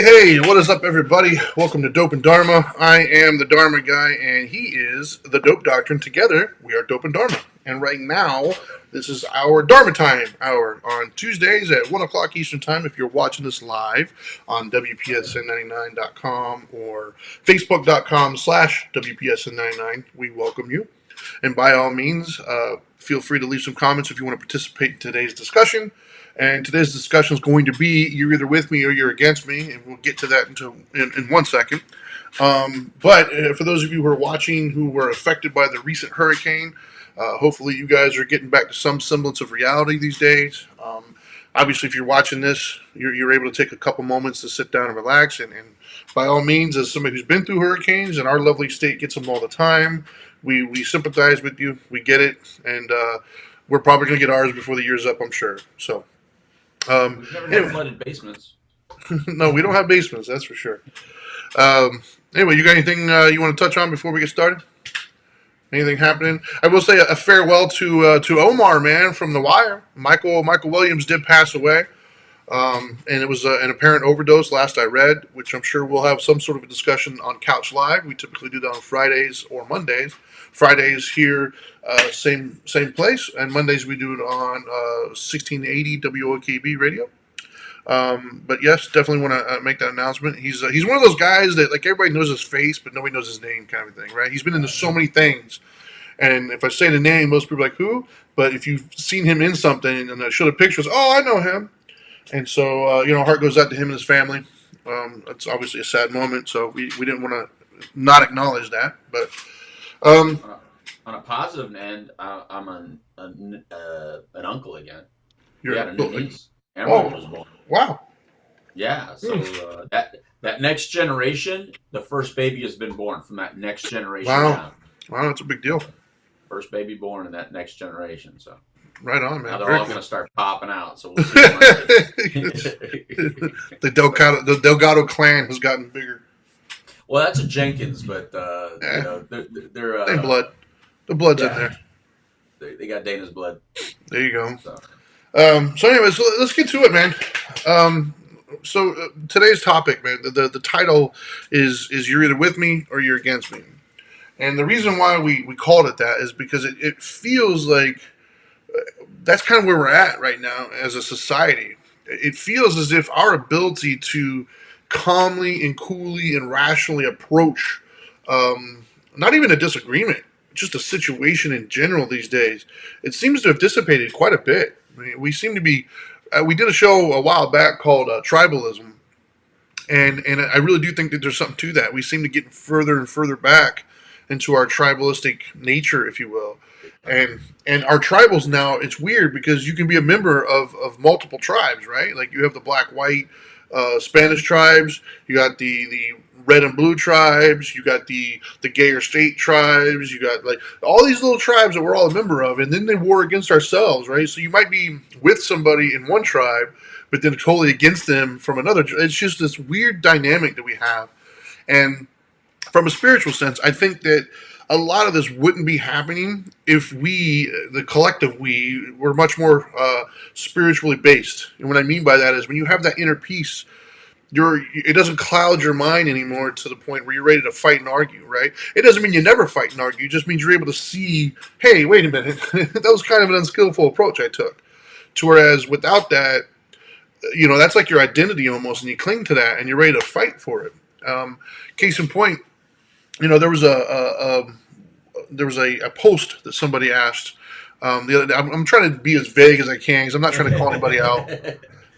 Hey, what is up, everybody? Welcome to Dope and Dharma. I am the Dharma Guy, and he is the Dope Doctor, and together we are Dope and Dharma. And right now, this is our Dharma Time hour on Tuesdays at 1 o'clock Eastern Time. If you're watching this live on WPSN99.com or Facebook.com/WPSN99, we welcome you. And by all means, feel free to leave some comments if you want to participate in today's discussion. And today's discussion is going to be you're either with me or you're against me, and we'll get to that in 1 second. But for those of you who are watching who were affected by the recent hurricane, hopefully you guys are getting back to some semblance of reality these days. Obviously, if you're watching this, you're able to take a couple moments to sit down and relax. And by all means, as somebody who's been through hurricanes, and our lovely state gets them all the time, we sympathize with you. We get it. And we're probably going to get ours before the year's up, I'm sure. So. We've never had flooded basements. No, we don't have basements, that's for sure. Anyway, you got anything you want to touch on before we get started? Anything happening? I will say a farewell to Omar, man, from The Wire. Michael Williams did pass away, and it was an apparent overdose. Last I read, which I'm sure we'll have some sort of a discussion on Couch Live. We typically do that on Fridays or Mondays. Fridays here, same place, and Mondays we do it on 1680 WOKB radio. But yes, definitely want to make that announcement. He's one of those guys that like everybody knows his face, but nobody knows his name, kind of thing, right? He's been into so many things, and if I say the name, most people are like, who? But if you've seen him in something and I show the pictures, oh, I know him. And so heart goes out to him and his family. It's obviously a sad moment, so we didn't want to not acknowledge that, but. On a positive end, I'm an uncle again. We had a new niece. Emily was born. Wow. Yeah. So that next generation, the first baby has been born from that next generation. Wow. Wow, that's a big deal. First baby born in that next generation. So. Right on, man. Now they're all going to start popping out. So we'll see. The Delgado clan has gotten bigger. Well, that's a Jenkins, but they're same blood. The blood's in there. They got Dana's blood. There you go. So anyways, let's get to it, man. Today's topic, man. The title is you're either with me or you're against me, and the reason why we called it that is because it feels like that's kind of where we're at right now as a society. It feels as if our ability to calmly and coolly and rationally approach not even a disagreement, just a situation in general these days, it seems to have dissipated quite a bit. I mean, we seem to be we did a show a while back called Tribalism, and I really do think that there's something to that. We seem to get further and further back into our tribalistic nature, if you will. And our tribals now, it's weird because you can be a member of multiple tribes, right? Like you have the black, white, Spanish tribes, you got the red and blue tribes, you got the gay or state tribes, you got like all these little tribes that we're all a member of, and then they war against ourselves, right? So you might be with somebody in one tribe, but then totally against them from another. It's just this weird dynamic that we have. And from a spiritual sense, I think that a lot of this wouldn't be happening if we, the collective we, were much more spiritually based. And what I mean by that is when you have that inner peace, it doesn't cloud your mind anymore to the point where you're ready to fight and argue, right? It doesn't mean you never fight and argue. It just means you're able to see, hey, wait a minute, that was kind of an unskillful approach I took. To whereas without that, that's like your identity almost, and you cling to that, and you're ready to fight for it. Case in point, there was a post that somebody asked the other day. I'm trying to be as vague as I can because I'm not trying to call anybody out,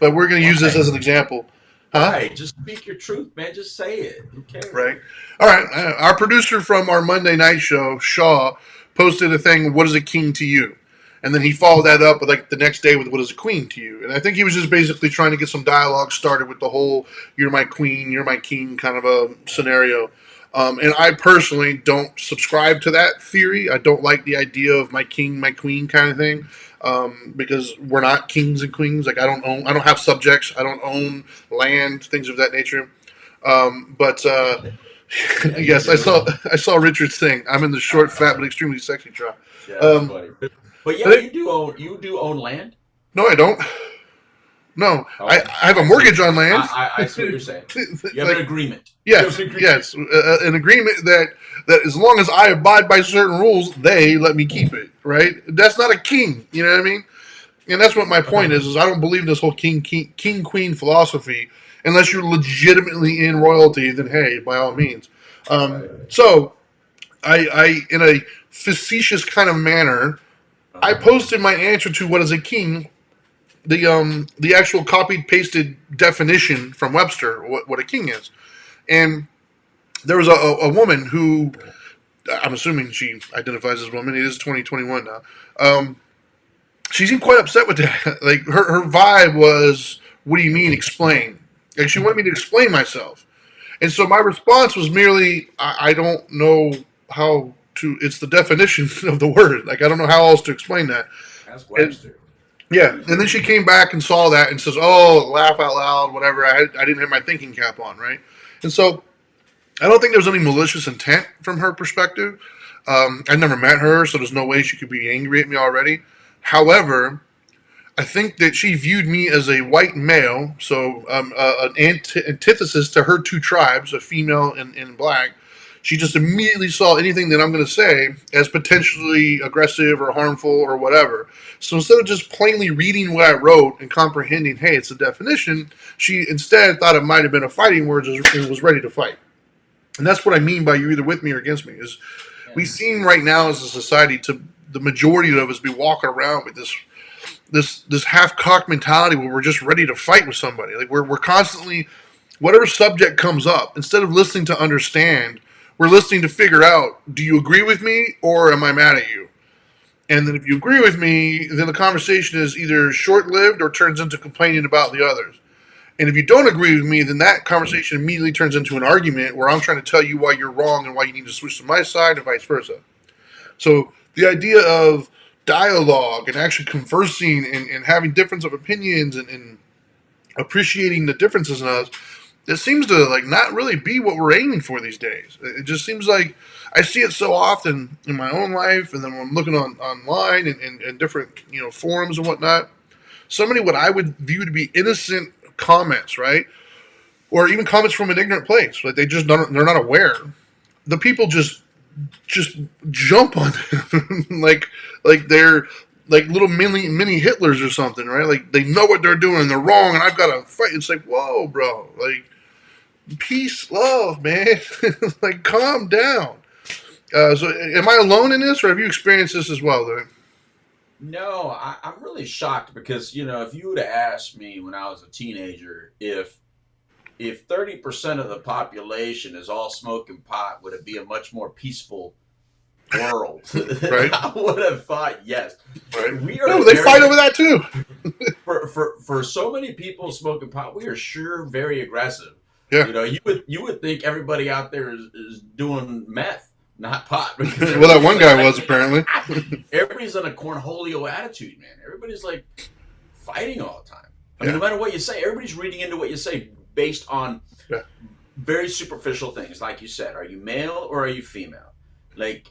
but we're going to use this as an example. Huh? Right, just speak your truth, man. Just say it. Who cares? Right. All right. Our producer from our Monday night show, Shaw, posted a thing, what is a king to you? And then he followed that up with like the next day with what is a queen to you? And I think he was just basically trying to get some dialogue started with the whole you're my queen, you're my king kind of a scenario. And I personally don't subscribe to that theory. I don't like the idea of my king, my queen kind of thing. Because we're not kings and queens. Like I don't have subjects. I don't own land, things of that nature. Yes, I saw Richard's thing. I'm in the short, fat, but extremely sexy tribe. Yeah, that's funny. But yeah, you do own land. No, I don't. No, Okay. I have a mortgage on land. I see what you're saying. You have an agreement. Yes, an agreement that as long as I abide by certain rules, they let me keep it. Right? That's not a king. You know what I mean? And that's what my point is I don't believe in this whole king queen philosophy unless you're legitimately in royalty. Then hey, by all means. So I in a facetious kind of manner, I posted my answer to what is a king, the actual copied pasted definition from Webster, what a king is, and there was a woman who, I'm assuming she identifies as a woman. It is 2021 now. She seemed quite upset with that. Like her vibe was, "What do you mean explain?" Like she wanted me to explain myself, and so my response was merely, "I don't know how to. It's the definition of the word. Like I don't know how else to explain that." That's Webster. Yeah, and then she came back and saw that and says, "Oh, laugh out loud, whatever." I didn't have my thinking cap on, right? And so I don't think there was any malicious intent from her perspective. I never met her, so there's no way she could be angry at me already. However, I think that she viewed me as a white male, so an antithesis to her two tribes, a female and black. She just immediately saw anything that I'm going to say as potentially aggressive or harmful or whatever. So instead of just plainly reading what I wrote and comprehending, hey, it's a definition, she instead thought it might have been a fighting word and was ready to fight. And that's what I mean by you're either with me or against me. Is we seem right now as a society to the majority of us be walking around with this half cocked mentality where we're just ready to fight with somebody. Like we're constantly, whatever subject comes up, instead of listening to understand, we're listening to figure out, do you agree with me or am I mad at you? And then if you agree with me, then the conversation is either short lived or turns into complaining about the others. And if you don't agree with me, then that conversation immediately turns into an argument where I'm trying to tell you why you're wrong and why you need to switch to my side and vice versa. So the idea of dialogue and actually conversing and having difference of opinions and appreciating the differences in us, it seems to like not really be what we're aiming for these days. It just seems like I see it so often in my own life, and then when I'm looking online and different forums and whatnot. So many what I would view to be innocent comments, right, or even comments from an ignorant place, like they're not aware. The people just jump on them like they're like little mini Hitlers or something, right? Like they know what they're doing and they're wrong, and I've got to fight. It's like, whoa, bro, like peace, love, man. Like calm down. So am I alone in this, or have you experienced this as well, though? No, I'm really shocked because if you would have asked me when I was a teenager if 30% of the population is all smoking pot, would it be a much more peaceful world? Right. I would have thought yes. Right. They fight over that too. for so many people smoking pot, we are sure very aggressive. Yeah. You would think everybody out there is doing meth, not pot. Well, that one guy was apparently. Everybody's on a cornholio attitude, man. Everybody's like fighting all the time. I mean, no matter what you say, everybody's reading into what you say based on very superficial things. Like you said, are you male or are you female? Like,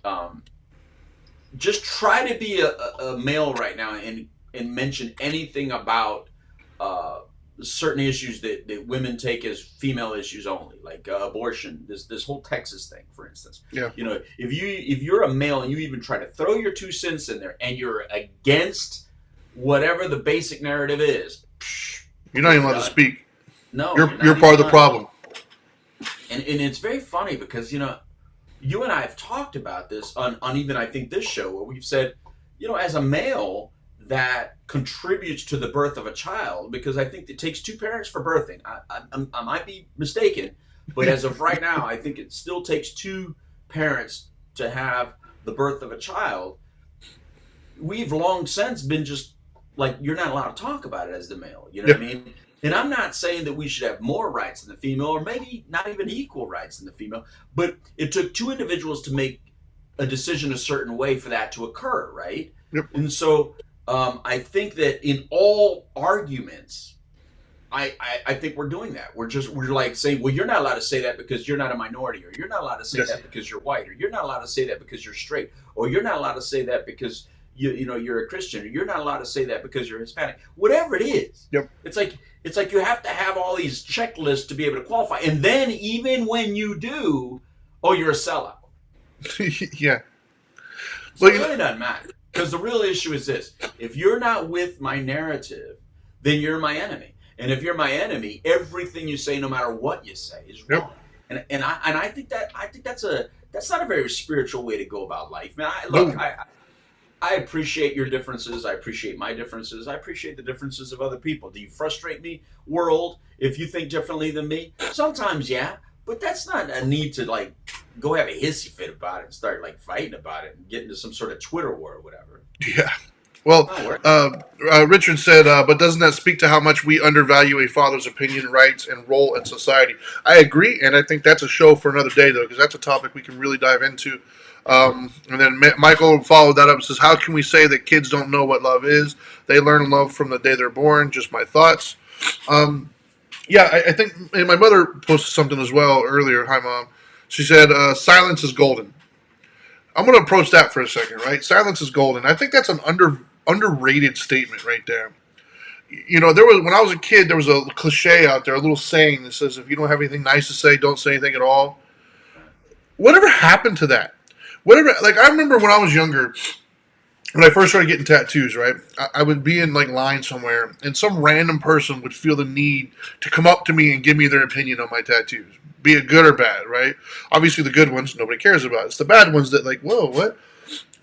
just try to be a male right now and mention anything about certain issues that women take as female issues only, like abortion, this whole Texas thing, for instance. Yeah. If you're a male and you even try to throw your 2 cents in there and you're against whatever the basic narrative is, you're not even allowed to speak. No, you're part of the problem. And it's very funny because you and I have talked about this on even I think this show where we've said, as a male that contributes to the birth of a child, because I think it takes 2 parents for birthing. I might be mistaken, but as of right now, I think it still takes 2 parents to have the birth of a child. We've long since been just like, you're not allowed to talk about it as the male. You know what I mean? And I'm not saying that we should have more rights than the female, or maybe not even equal rights than the female, but it took 2 individuals to make a decision a certain way for that to occur, right? Yep. And so I think that in all arguments, I think we're doing that. We're like saying, well, you're not allowed to say that because you're not a minority, or you're not allowed to say that because you're white, or you're not allowed to say that because you're straight, or you're not allowed to say that because you're a Christian. You're not allowed to say that because you're Hispanic. Whatever it is, Yep. it's like you have to have all these checklists to be able to qualify. And then even when you do, oh, you're a sellout. Yeah. So Well, it really doesn't matter. Because the real issue is this: if you're not with my narrative, then you're my enemy. And if you're my enemy, everything you say, no matter what you say, is yep. wrong. And I think that's not a very spiritual way to go about life. Man, No. I appreciate your differences. I appreciate my differences. I appreciate the differences of other people. Do you frustrate me, world, if you think differently than me? Sometimes, yeah. But that's not a need to like go have a hissy fit about it and start like fighting about it and get into some sort of Twitter war or whatever. Yeah. Well, Richard said, but doesn't that speak to how much we undervalue a father's opinion, rights, and role in society? I agree, and I think that's a show for another day, though, because that's a topic we can really dive into. And then Michael followed that up and says, how can we say that kids don't know what love is? They learn love from the day they're born. Just my thoughts. Yeah, I think, and my mother posted something as well earlier. Hi, Mom. She said, silence is golden. I'm going to approach that for a second, right? Silence is golden. I think that's an underrated statement right there. You know, there was when I was a kid, there was a cliche out there, a little saying that says, if you don't have anything nice to say, don't say anything at all. Whatever happened to that? Whatever, like, I remember when I was younger, when I first started getting tattoos, right? I would be in like line somewhere, and some random person would feel the need to come up to me and give me their opinion on my tattoos, be it good or bad, right? Obviously, the good ones nobody cares about. It's the bad ones that like, whoa, what?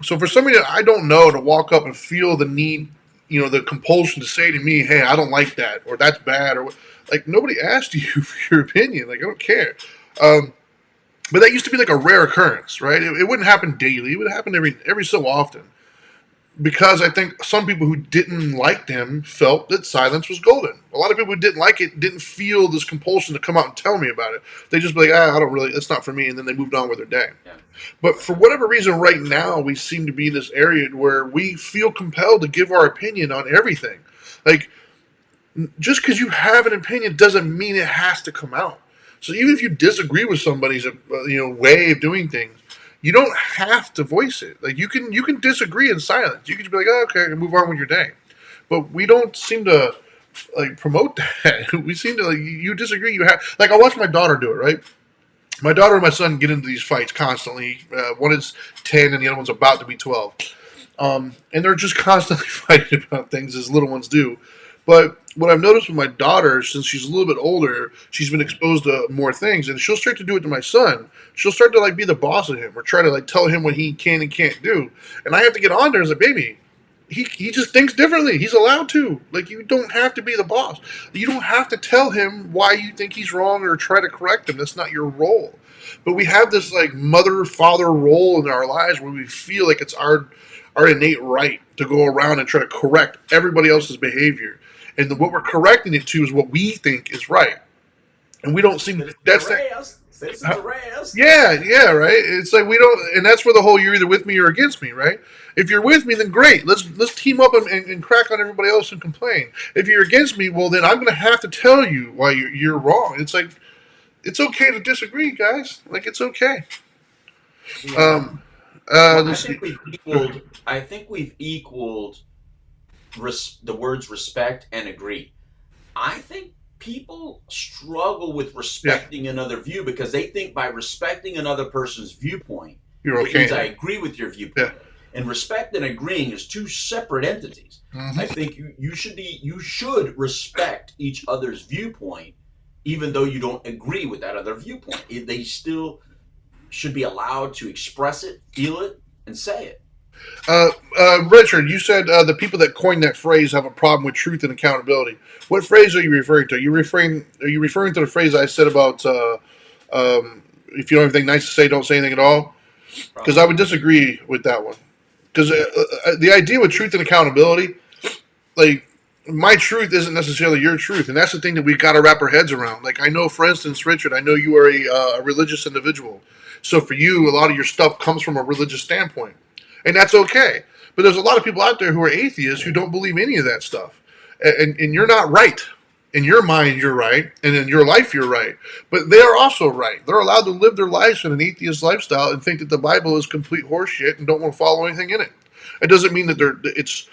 So for somebody that I don't know to walk up and feel the need, you know, the compulsion to say to me, "Hey, I don't like that," or "That's bad," or like nobody asked you for your opinion. Like I don't care. But that used to be like a rare occurrence, right? It wouldn't happen daily. It would happen every so often because I think some people who didn't like them felt that silence was golden. A lot of people who didn't like it didn't feel this compulsion to come out and tell me about it. They just be like, I don't really, it's not for me, and then they moved on with their day. Yeah. But for whatever reason, right now, we seem to be in this area where we feel compelled to give our opinion on everything. Like, just because you have an opinion doesn't mean it has to come out. So even if you disagree with somebody's way of doing things, you don't have to voice it. Like you can disagree in silence. You can just be like, oh, okay, and move on with your day. But we don't seem to like promote that. We seem to like you disagree. You have like I watch my daughter do it. Right, my daughter and my son get into these fights constantly. One is 10 and the other one's about to be 12. And they're just constantly fighting about things as little ones do. But what I've noticed with my daughter, since she's a little bit older, she's been exposed to more things, and she'll start to do it to my son. She'll start to like be the boss of him, or try to like tell him what he can and can't do. And I have to get on there as a baby. He just thinks differently. He's allowed to. Like you don't have to be the boss. You don't have to tell him why you think he's wrong or try to correct him. That's not your role. But we have this like mother father role in our lives where we feel like it's our innate right to go around and try to correct everybody else's behavior. And what we're correcting it to is what we think is right. And we don't seem that's that. Yeah, right. It's like we don't, and that's where the whole "you're either with me or against me," right? If you're with me, then great. Let's team up and crack on everybody else and complain. If you're against me, well, then I'm going to have to tell you why you're wrong. It's like it's okay to disagree, guys. Like it's okay. Yeah. Well, Let's see. I think we've equaled the words respect and agree. I think people struggle with Yeah, respecting another view because they think by respecting another person's viewpoint, you're it means I okay. agree with your Yeah. viewpoint. And respect and agreeing is two separate entities. I Hmm. think you should respect each other's viewpoint, even though you don't agree with that other viewpoint. They still should be allowed to express it, feel it, and say it. Richard, you said the people that coined that phrase have a problem with truth and accountability. What phrase are you referring to? Are you referring to the phrase I said about if you don't have anything nice to say, don't say anything at all? Because I would Probably. disagree with that one. Because the idea with truth and accountability, like my truth isn't necessarily your truth, and that's the thing that we've got to wrap our heads around. Like I know, for instance, Richard, I know you are a religious individual, so for you, a lot of your stuff comes from a religious standpoint, and that's okay. But there's a lot of people out there who are atheists who don't believe any of that stuff, and you're not right. in your mind you're right, and in your life you're right, but they are also right. They're allowed to live their lives in an atheist lifestyle and think that the Bible is complete horseshit and don't want to follow anything in it. It doesn't mean that it's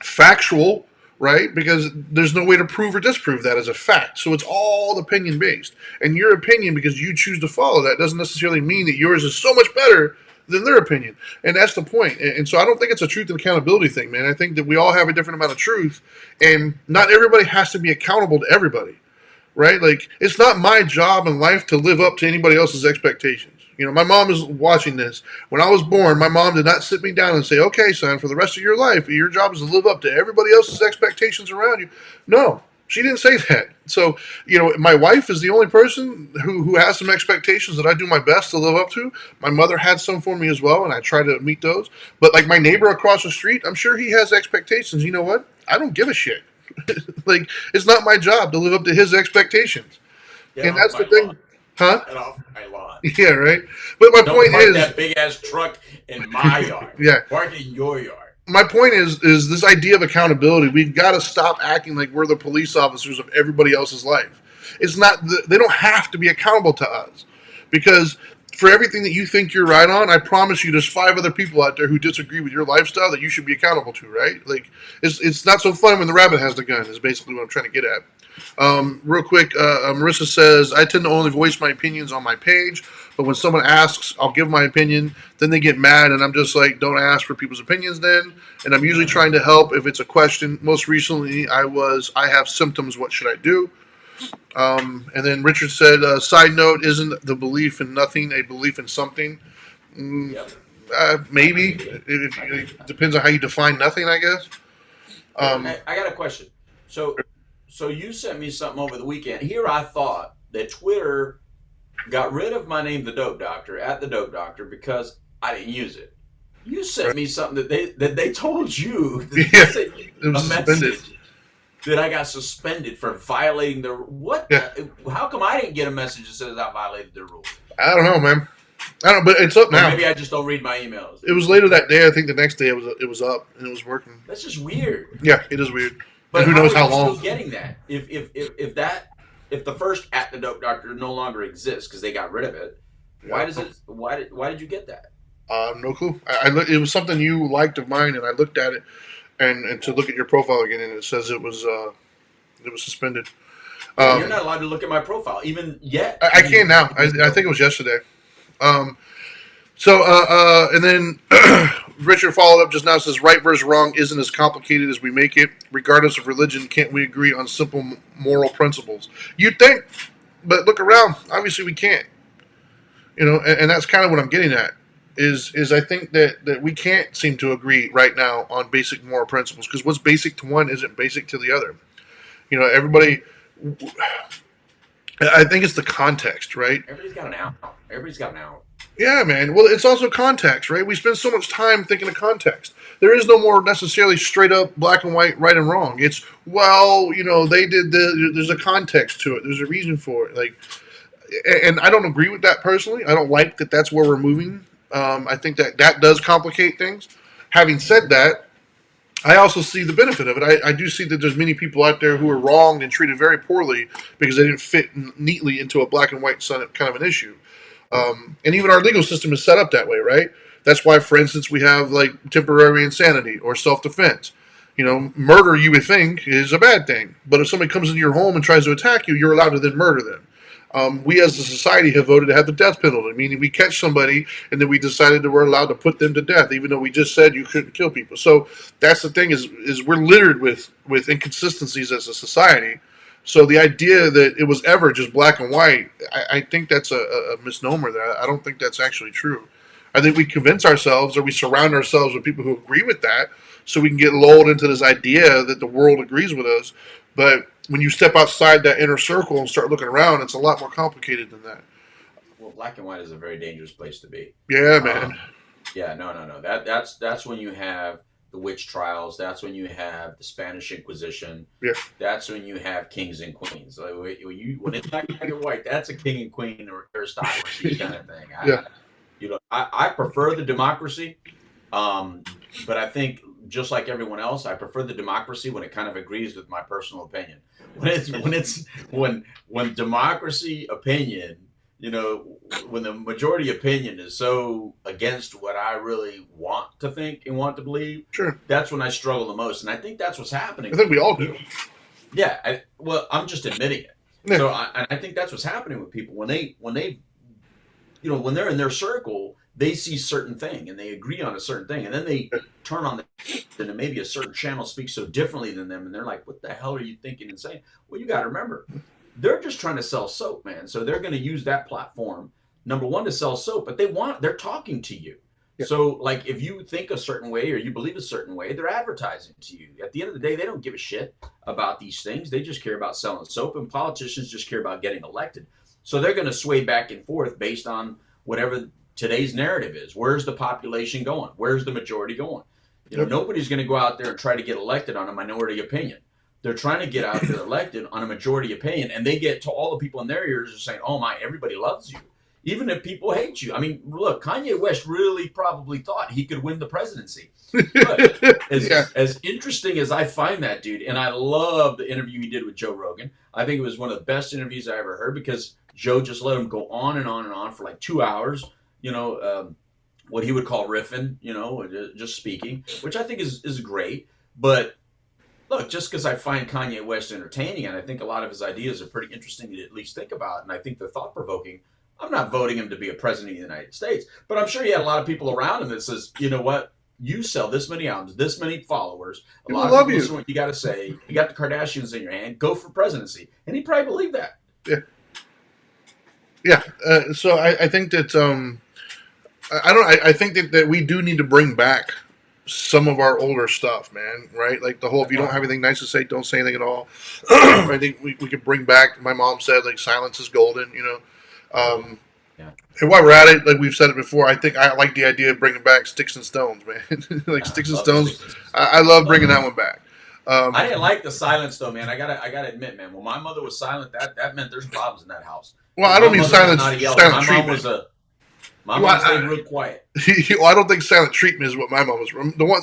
factual, right? Because there's no way to prove or disprove that as a fact. So it's all opinion based. And your opinion, because you choose to follow that, doesn't necessarily mean that yours is so much better than their opinion. And that's the point. And so I don't think it's a truth and accountability thing, man. I think that we all have a different amount of truth, and not everybody has to be accountable to everybody, right? Like, it's not my job in life to live up to anybody else's expectations. You know, my mom is watching this. When I was born, my mom did not sit me down and say, okay, son, for the rest of your life, your job is to live up to everybody else's expectations around you. No, she didn't say that. So, you know, my wife is the only person who has some expectations that I do my best to live up to. My mother had some for me as well, and I try to meet those. But like my neighbor across the street, I'm sure he has expectations. You know what? I don't give a shit. Like, it's not my job to live up to his expectations. Get And off that's my the thing. lawn. Huh? Get off my lawn. Yeah, right. But my Don't point park is, that big ass truck in my yard. yeah, Park it in your yard. my point is this idea of accountability. We've got to stop acting like we're the police officers of everybody else's life. It's not. They don't have to be accountable to us, because for everything that you think you're right on, I promise you, there's 5 other people out there who disagree with your lifestyle that you should be accountable to. Right? Like, it's not so fun when the rabbit has the gun. Is basically what I'm trying to get at. Real quick, Marissa says, I tend to only voice my opinions on my page, but when someone asks, I'll give my opinion. Then they get mad, and I'm just like, don't ask for people's opinions then. And I'm usually trying to help if it's a question. Most recently, I have symptoms. What should I do? And then Richard said, side note, isn't the belief in nothing a belief in something? Mm, Yep. maybe. It depends on how you define nothing, I guess. Um, I got a question. So you sent me something over the weekend. Here I thought that Twitter got rid of my name, the Dope Doctor, at the Dope Doctor, because I didn't use it. You sent me something that they told you that yeah, they sent you it was a suspended. message that I got suspended for violating the what? Yeah. How come I didn't get a message that says I violated their rules? I don't know, man. I don't, but it's up Or now. maybe I just don't read my emails. It was later that day. I think the next day it was up and it was working. That's just weird. Yeah, it is weird. But And who knows are how you long? still getting that? If the first at the Dope Doctor no longer exists because they got rid of it, why does it? Why did you get that? No clue. It was something you liked of mine, and I looked at it, and to look at your profile again, and it says it was suspended. You're not allowed to look at my profile even yet. I can now. I think it was yesterday. Um, and then Richard followed up just now, says right versus wrong isn't as complicated as we make it. Regardless of religion, can't we agree on simple moral principles? You'd think, but look around. Obviously, we can't. You know, and that's kind of what I'm getting at. Is I think that we can't seem to agree right now on basic moral principles, because what's basic to one isn't basic to the other. You know, everybody. I think it's the context, right? Everybody's got an out. Everybody's got an out. Yeah, man. Well, it's also context, right? We spend so much time thinking of context. There is no more necessarily straight up black and white, right and wrong. It's, well, you know, they did there's a context to it. There's a reason for it. Like, and I don't agree with that personally. I don't like that that's where we're moving. I think that does complicate things. Having said that, I also see the benefit of it. I do see that there's many people out there who are wronged and treated very poorly because they didn't fit neatly into a black and white kind of an issue. And even our legal system is set up that way, right? That's why, for instance, we have like temporary insanity or self-defense. You know, murder, you would think, is a bad thing. But if somebody comes into your home and tries to attack you, you're allowed to then murder them. We as a society have voted to have the death penalty, meaning we catch somebody and then we decided that we're allowed to put them to death, even though we just said you couldn't kill people. So that's the thing is we're littered with inconsistencies as a society. So the idea that it was ever just black and white, I think that's a misnomer there. I don't think that's actually true. I think we convince ourselves or we surround ourselves with people who agree with that so we can get lulled into this idea that the world agrees with us. But when you step outside that inner circle and start looking around, it's a lot more complicated than that. Well, black and white is a very dangerous place to be. Yeah, man. Yeah, no. That's when you have the witch trials. That's when you have the Spanish Inquisition. Yeah. That's when you have kings and queens. Like when it's black and white, that's a king and queen or aristocracy kind of thing. I prefer the democracy, but I think just like everyone else, I prefer the democracy when it kind of agrees with my personal opinion. when democracy opinion, when the majority opinion is so against what I really want to think and want to believe, Sure. that's when I struggle the most. And I think that's what's I happening think with we all do. people. Yeah, well, I'm just admitting it. Yeah. I think that's what's happening with people when they're in their circle, they see certain thing and they agree on a certain thing, and then they turn on and maybe a certain channel speaks so differently than them, and they're like, "What the hell are you thinking and saying?" Well, you got to remember, they're just trying to sell soap, man. So they're going to use that platform, number one, to sell soap, but they're talking to you. Yeah. So, like, if you think a certain way or you believe a certain way, they're advertising to you. At the end of the day, they don't give a shit about these things. They just care about selling soap, and politicians just care about getting elected. So they're going to sway back and forth based on whatever today's narrative is. Where's the population going? Where's the majority going? Nobody's going to go out there and try to get elected on a minority opinion. They're trying to get out there elected on a majority opinion, and they get to all the people in their ears are saying, "Oh my, everybody loves you." Even if people hate you. I mean, look, Kanye West really probably thought he could win the presidency. But as interesting as I find that dude, and I love the interview he did with Joe Rogan. I think it was one of the best interviews I ever heard, because Joe just let him go on and on and on for like 2 hours, what he would call riffing, just speaking, which I think is great. But look, just because I find Kanye West entertaining, and I think a lot of his ideas are pretty interesting to at least think about, and I think they're thought-provoking, I'm not voting him to be a president of the United States. But I'm sure he had a lot of people around him that says, you know what? You sell this many albums, this many followers, a lot of people listen to what you got to say. You got the Kardashians in your hand. Go for presidency. And he probably believed that. Yeah. Yeah. So I think that I think that we do need to bring back some of our older stuff, man. Right? Like the whole, if you don't have anything nice to say, don't say anything at all. I think we could bring back. My mom said, like, silence is golden. Yeah. And while we're at it, like we've said it before, I think I like the idea of bringing back Sticks and Stones, man. Like Sticks and Stones, I love bringing that one back. I didn't like the silence though, man. I gotta admit, man. When my mother was silent, that meant there's problems in that house. Well, I don't mean silent treatment. My mom stayed real quiet. Well, I don't think silent treatment is what my mom was. The one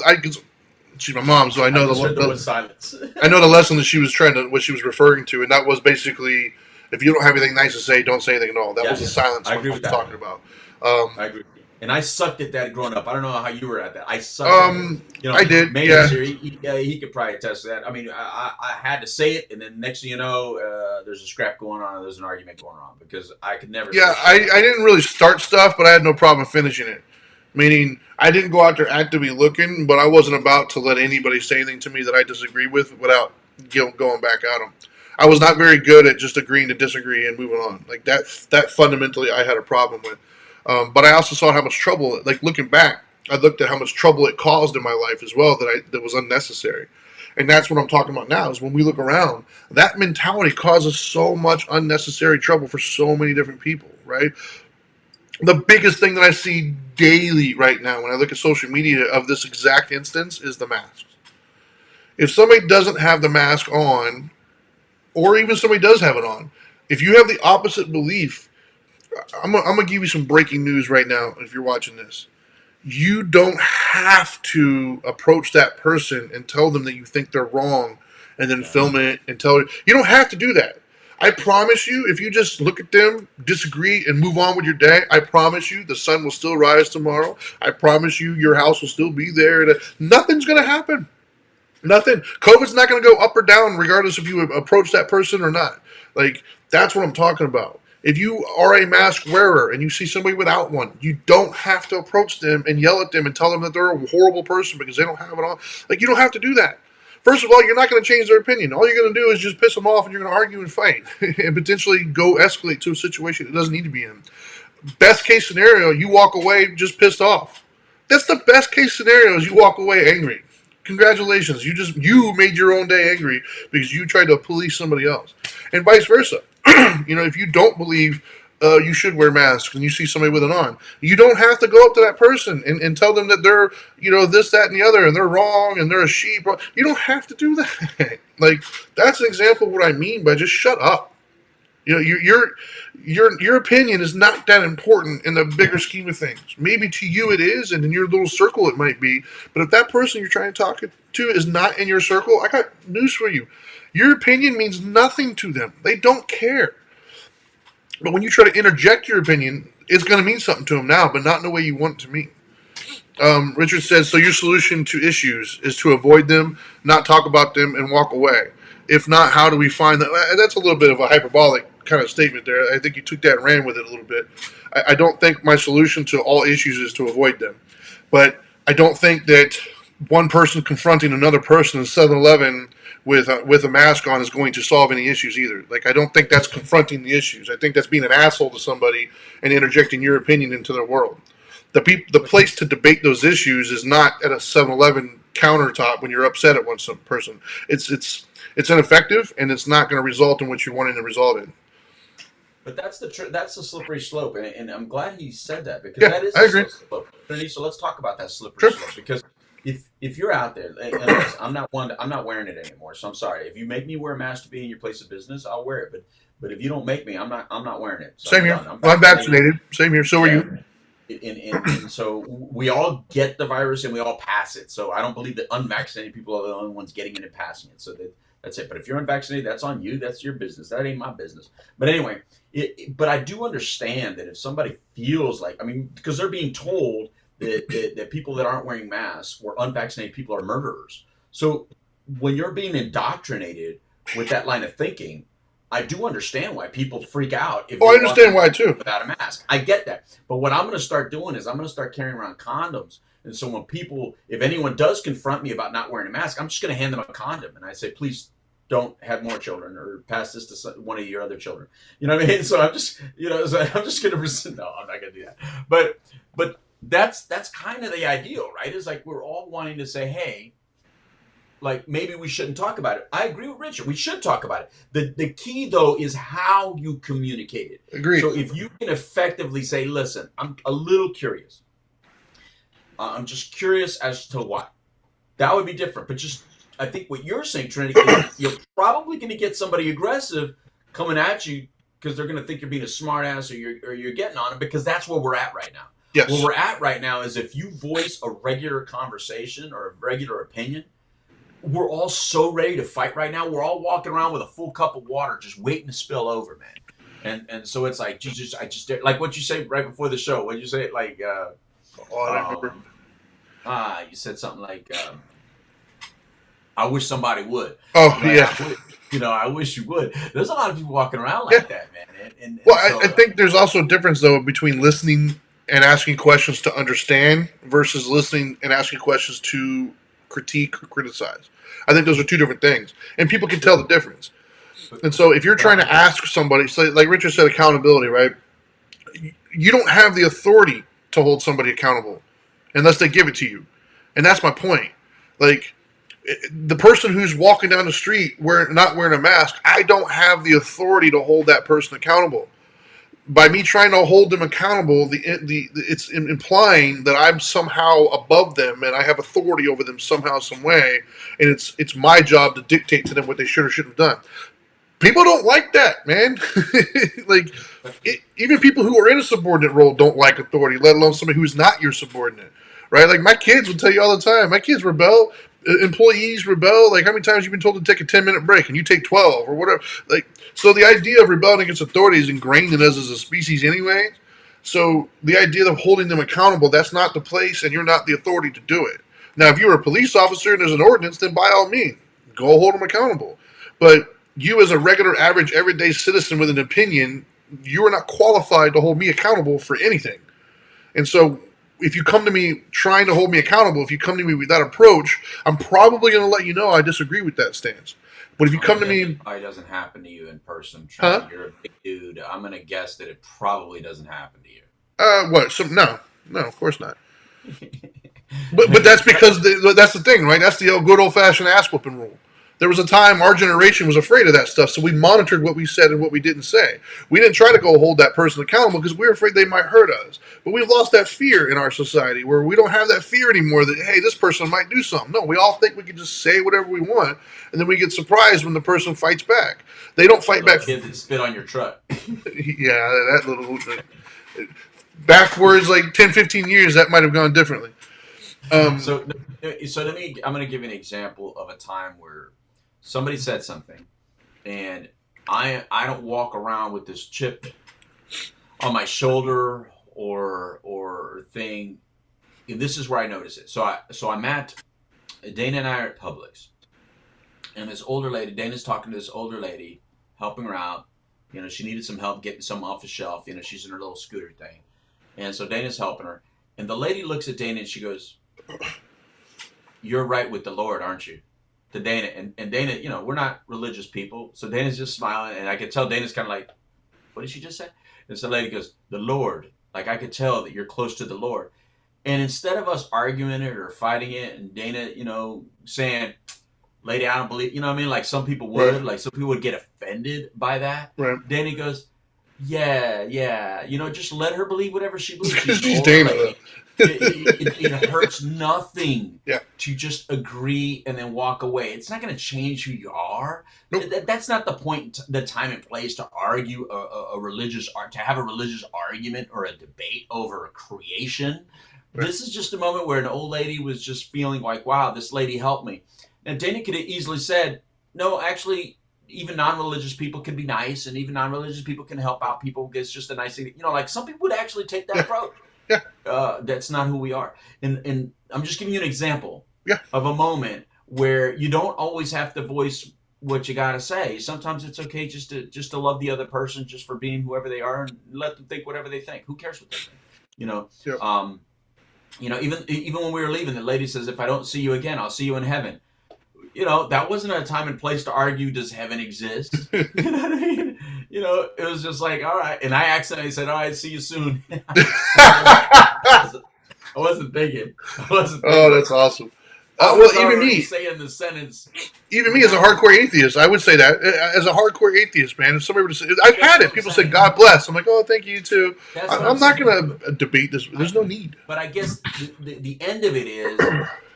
she's my mom, so I know the silence. I know the lesson that she was what she was referring to, and that was basically, if you don't have anything nice to say, don't say anything at all. That was the silence I agree with talking about. I agree. And I sucked at that growing up. I don't know how you were at that. I sucked at it. I did. Yeah. He could probably attest to that. I mean, I had to say it, and then next thing you know, there's a scrap going on, or there's an argument going on, because I could never. Yeah, I didn't really start stuff, but I had no problem finishing it. Meaning, I didn't go out there actively looking, but I wasn't about to let anybody say anything to me that I disagree with without going back at them. I was not very good at just agreeing to disagree and moving on. Like that fundamentally, I had a problem with. But I also saw how much trouble, like looking back, I looked at how much trouble it caused in my life as well that was unnecessary. And that's what I'm talking about now, is when we look around, that mentality causes so much unnecessary trouble for so many different people, right? The biggest thing that I see daily right now when I look at social media of this exact instance is the masks. If somebody doesn't have the mask on, or even somebody does have it on, if you have the opposite belief, I'm going to give you some breaking news right now if you're watching this. You don't have to approach that person and tell them that you think they're wrong and then film it and tell them. You don't have to do that. I promise you, if you just look at them, disagree, and move on with your day, I promise you the sun will still rise tomorrow. I promise you your house will still be there. Nothing's going to happen. Nothing. COVID's not going to go up or down regardless if you approach that person or not. Like, that's what I'm talking about. If you are a mask wearer and you see somebody without one, you don't have to approach them and yell at them and tell them that they're a horrible person because they don't have it on. Like, you don't have to do that. First of all, you're not going to change their opinion. All you're going to do is just piss them off, and you're going to argue and fight and potentially go escalate to a situation it doesn't need to be in. Best case scenario, you walk away just pissed off. That's the best case scenario, is you walk away angry. Congratulations. You made your own day angry because you tried to police somebody else. And vice versa. If you don't believe you should wear masks and you see somebody with it on, you don't have to go up to that person and tell them that they're, this, that, and the other, and they're wrong and they're a sheep. You don't have to do that. Like, that's an example of what I mean by just shut up. You know, your opinion is not that important in the bigger scheme of things. Maybe to you it is, and in your little circle it might be. But if that person you're trying to talk to is not in your circle, I got news for you. Your opinion means nothing to them. They don't care. But when you try to interject your opinion, it's going to mean something to them now, but not in the way you want it to mean. Richard says, so your solution to issues is to avoid them, not talk about them, and walk away. If not, how do we find that? That's a little bit of a hyperbolic kind of statement there. I think you took that and ran with it a little bit. I don't think my solution to all issues is to avoid them. But I don't think that one person confronting another person in 7-Eleven with a mask on is going to solve any issues either. Like, I don't think that's confronting the issues. I think that's being an asshole to somebody and interjecting your opinion into their world. The place to debate those issues is not at a 7-Eleven countertop when you're upset at one person. It's ineffective, and it's not going to result in what you're wanting to result in. But that's the slippery slope, and I'm glad he said that, because Yeah, that is I agree. slippery slope. So let's talk about that slippery slope, because if you're out there, and listen, I'm not wearing it anymore. So I'm sorry. If you make me wear a mask to be in your place of business, I'll wear it. But if you don't make me, I'm not wearing it. So Same here. I'm vaccinated. Same here. So are you. And so we all get the virus and we all pass it. So I don't believe that unvaccinated people are the only ones getting it and passing it. So that's it. But if you're unvaccinated, that's on you. That's your business. That ain't my business. But anyway, but I do understand that if somebody feels like, I mean, because they're being told that people that aren't wearing masks or unvaccinated people are murderers. So when you're being indoctrinated with that line of thinking, I do understand why people freak out. If I understand why too. Without a mask, I get that. But what I'm going to start doing is I'm going to start carrying around condoms. And so when if anyone does confront me about not wearing a mask, I'm just going to hand them a condom, and I say, please don't have more children or pass this to one of your other children. You know what I mean? So I'm just, I'm just going to no, I'm not going to do that. But that's kind of the ideal, right? It's like we're all wanting to say, hey, like maybe we shouldn't talk about it. I agree with Richard. We should talk about it. The key though is how you communicate it. Agreed. So if you can effectively say, listen, I'm a little curious. I'm just curious as to why. That would be different. But I think what you're saying, Trinity, is you're probably going to get somebody aggressive coming at you because they're going to think you're being a smart ass or you're getting on them, because that's where we're at right now. Yes. Where we're at right now is if you voice a regular conversation or a regular opinion, we're all so ready to fight right now. We're all walking around with a full cup of water, just waiting to spill over, man. And so it's like, Jesus, I just like what you say right before the show. What did you say? Like, I don't remember. You said something like, I wish somebody would. Oh, yeah. I wish you would. There's a lot of people walking around like that, man. And so, I think there's also a difference, though, between listening and asking questions to understand versus listening and asking questions to critique or criticize. I think those are two different things, and people can tell the difference. And so if you're trying to ask somebody, so like Richard said, accountability, right? You don't have the authority to hold somebody accountable unless they give it to you. And that's my point. Like, the person who's walking down the street not wearing a mask, I don't have the authority to hold that person accountable. By me trying to hold them accountable, it's implying that I'm somehow above them and I have authority over them somehow, some way, and it's my job to dictate to them what they should or shouldn't have done. People don't like that, man. Even people who are in a subordinate role don't like authority, let alone somebody who's not your subordinate, right? Like, my kids will tell you all the time. My kids rebel. Employees rebel. Like, how many times have you been told to take a 10-minute break and you take 12 or whatever? Like, so the idea of rebelling against authority is ingrained in us as a species anyway. So the idea of holding them accountable, that's not the place, and you're not the authority to do it. Now, if you're a police officer and there's an ordinance, then by all means, go hold them accountable. But you, as a regular, average, everyday citizen with an opinion, you are not qualified to hold me accountable for anything. And so if you come to me trying to hold me accountable, if you come to me with that approach, I'm probably going to let you know I disagree with that stance. But if you come to me... It probably doesn't happen to you in person. Huh? You're a big dude. I'm going to guess that it probably doesn't happen to you. What? No, of course not. but that's because that's the thing, right? That's the good old-fashioned ass-whooping rule. There was a time our generation was afraid of that stuff, so we monitored what we said and what we didn't say. We didn't try to go hold that person accountable because we were afraid they might hurt us. But we've lost that fear in our society where we don't have that fear anymore that, hey, this person might do something. No, we all think we can just say whatever we want, and then we get surprised when the person fights back. They don't fight back. Kid that spit on your truck. Yeah, that little... Backwards like 10, 15 years, that might have gone differently. So let me. I'm going to give you an example of a time where somebody said something, and I don't walk around with this chip on my shoulder or thing. And this is where I notice it. So I'm at Dana and I are at Publix, and this older lady. Dana's talking to this older lady, helping her out. You know, she needed some help getting something off the shelf. You know, she's in her little scooter thing, and so Dana's helping her. And the lady looks at Dana and she goes, "You're right with the Lord, aren't you?" To Dana. And Dana, you know, we're not religious people. So Dana's just smiling. And I could tell Dana's kind of like, what did she just say? And so the lady goes, "The Lord." Like, I could tell that you're close to the Lord. And instead of us arguing it or fighting it, and Dana, you know, saying, "Lady, I don't believe," you know what I mean? Like some people would. Right. Like some people would get offended by that. Right. Dana goes, yeah. You know, just let her believe whatever she believes. She's Dana. It hurts nothing to just agree and then walk away. It's not going to change who you are. Nope. That's not the point, the time and place to argue a religious art, to have a religious argument or a debate over creation. Right. This is just a moment where an old lady was just feeling like, wow, this lady helped me. And Dana could have easily said, no, actually, even non-religious people can be nice, and even non-religious people can help out people. It's just a nice thing. You know, like some people would actually take that approach. Yeah. That's not who we are. And I'm just giving you an example of a moment where you don't always have to voice what you got to say. Sometimes it's okay just to love the other person just for being whoever they are and let them think whatever they think. Who cares what they think? You know, you know, even when we were leaving, the lady says, "If I don't see you again, I'll see you in heaven." You know, that wasn't a time and place to argue, does heaven exist? You know what I mean? You know, it was just like, all right. And I accidentally said, all right, see you soon. I wasn't thinking. Oh, that's awesome. Well, even me saying the sentence. Even me as a hardcore atheist, I would say that. As a hardcore atheist, man, if somebody would say, I've had it. People say, "God bless." I'm like, oh, thank you too. I'm not going to debate this. There's no need. But I guess the end of it is,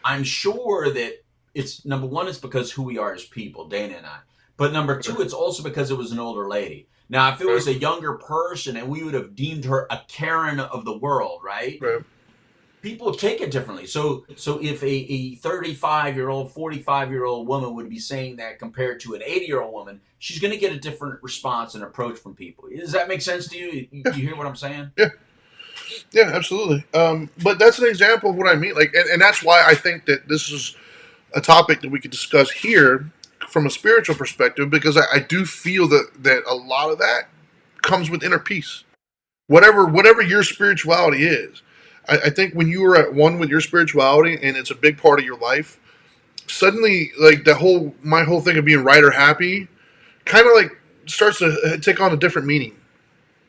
I'm sure that it's, number one, it's because who we are as people, Dana and I. But number two, it's also because it was an older lady. Now, if it was a younger person and we would have deemed her a Karen of the world, right? People take it differently. So if a 35-year-old, 45-year-old woman would be saying that compared to an 80-year-old woman, she's going to get a different response and approach from people. Does that make sense to you? You hear what I'm saying? Yeah, absolutely. But that's an example of what I mean. Like, and that's why I think that this is a topic that we could discuss here from a spiritual perspective, because I do feel that a lot of that comes with inner peace. Whatever your spirituality is, I think when you are at one with your spirituality and it's a big part of your life, suddenly, like, my whole thing of being right or happy kind of like starts to take on a different meaning.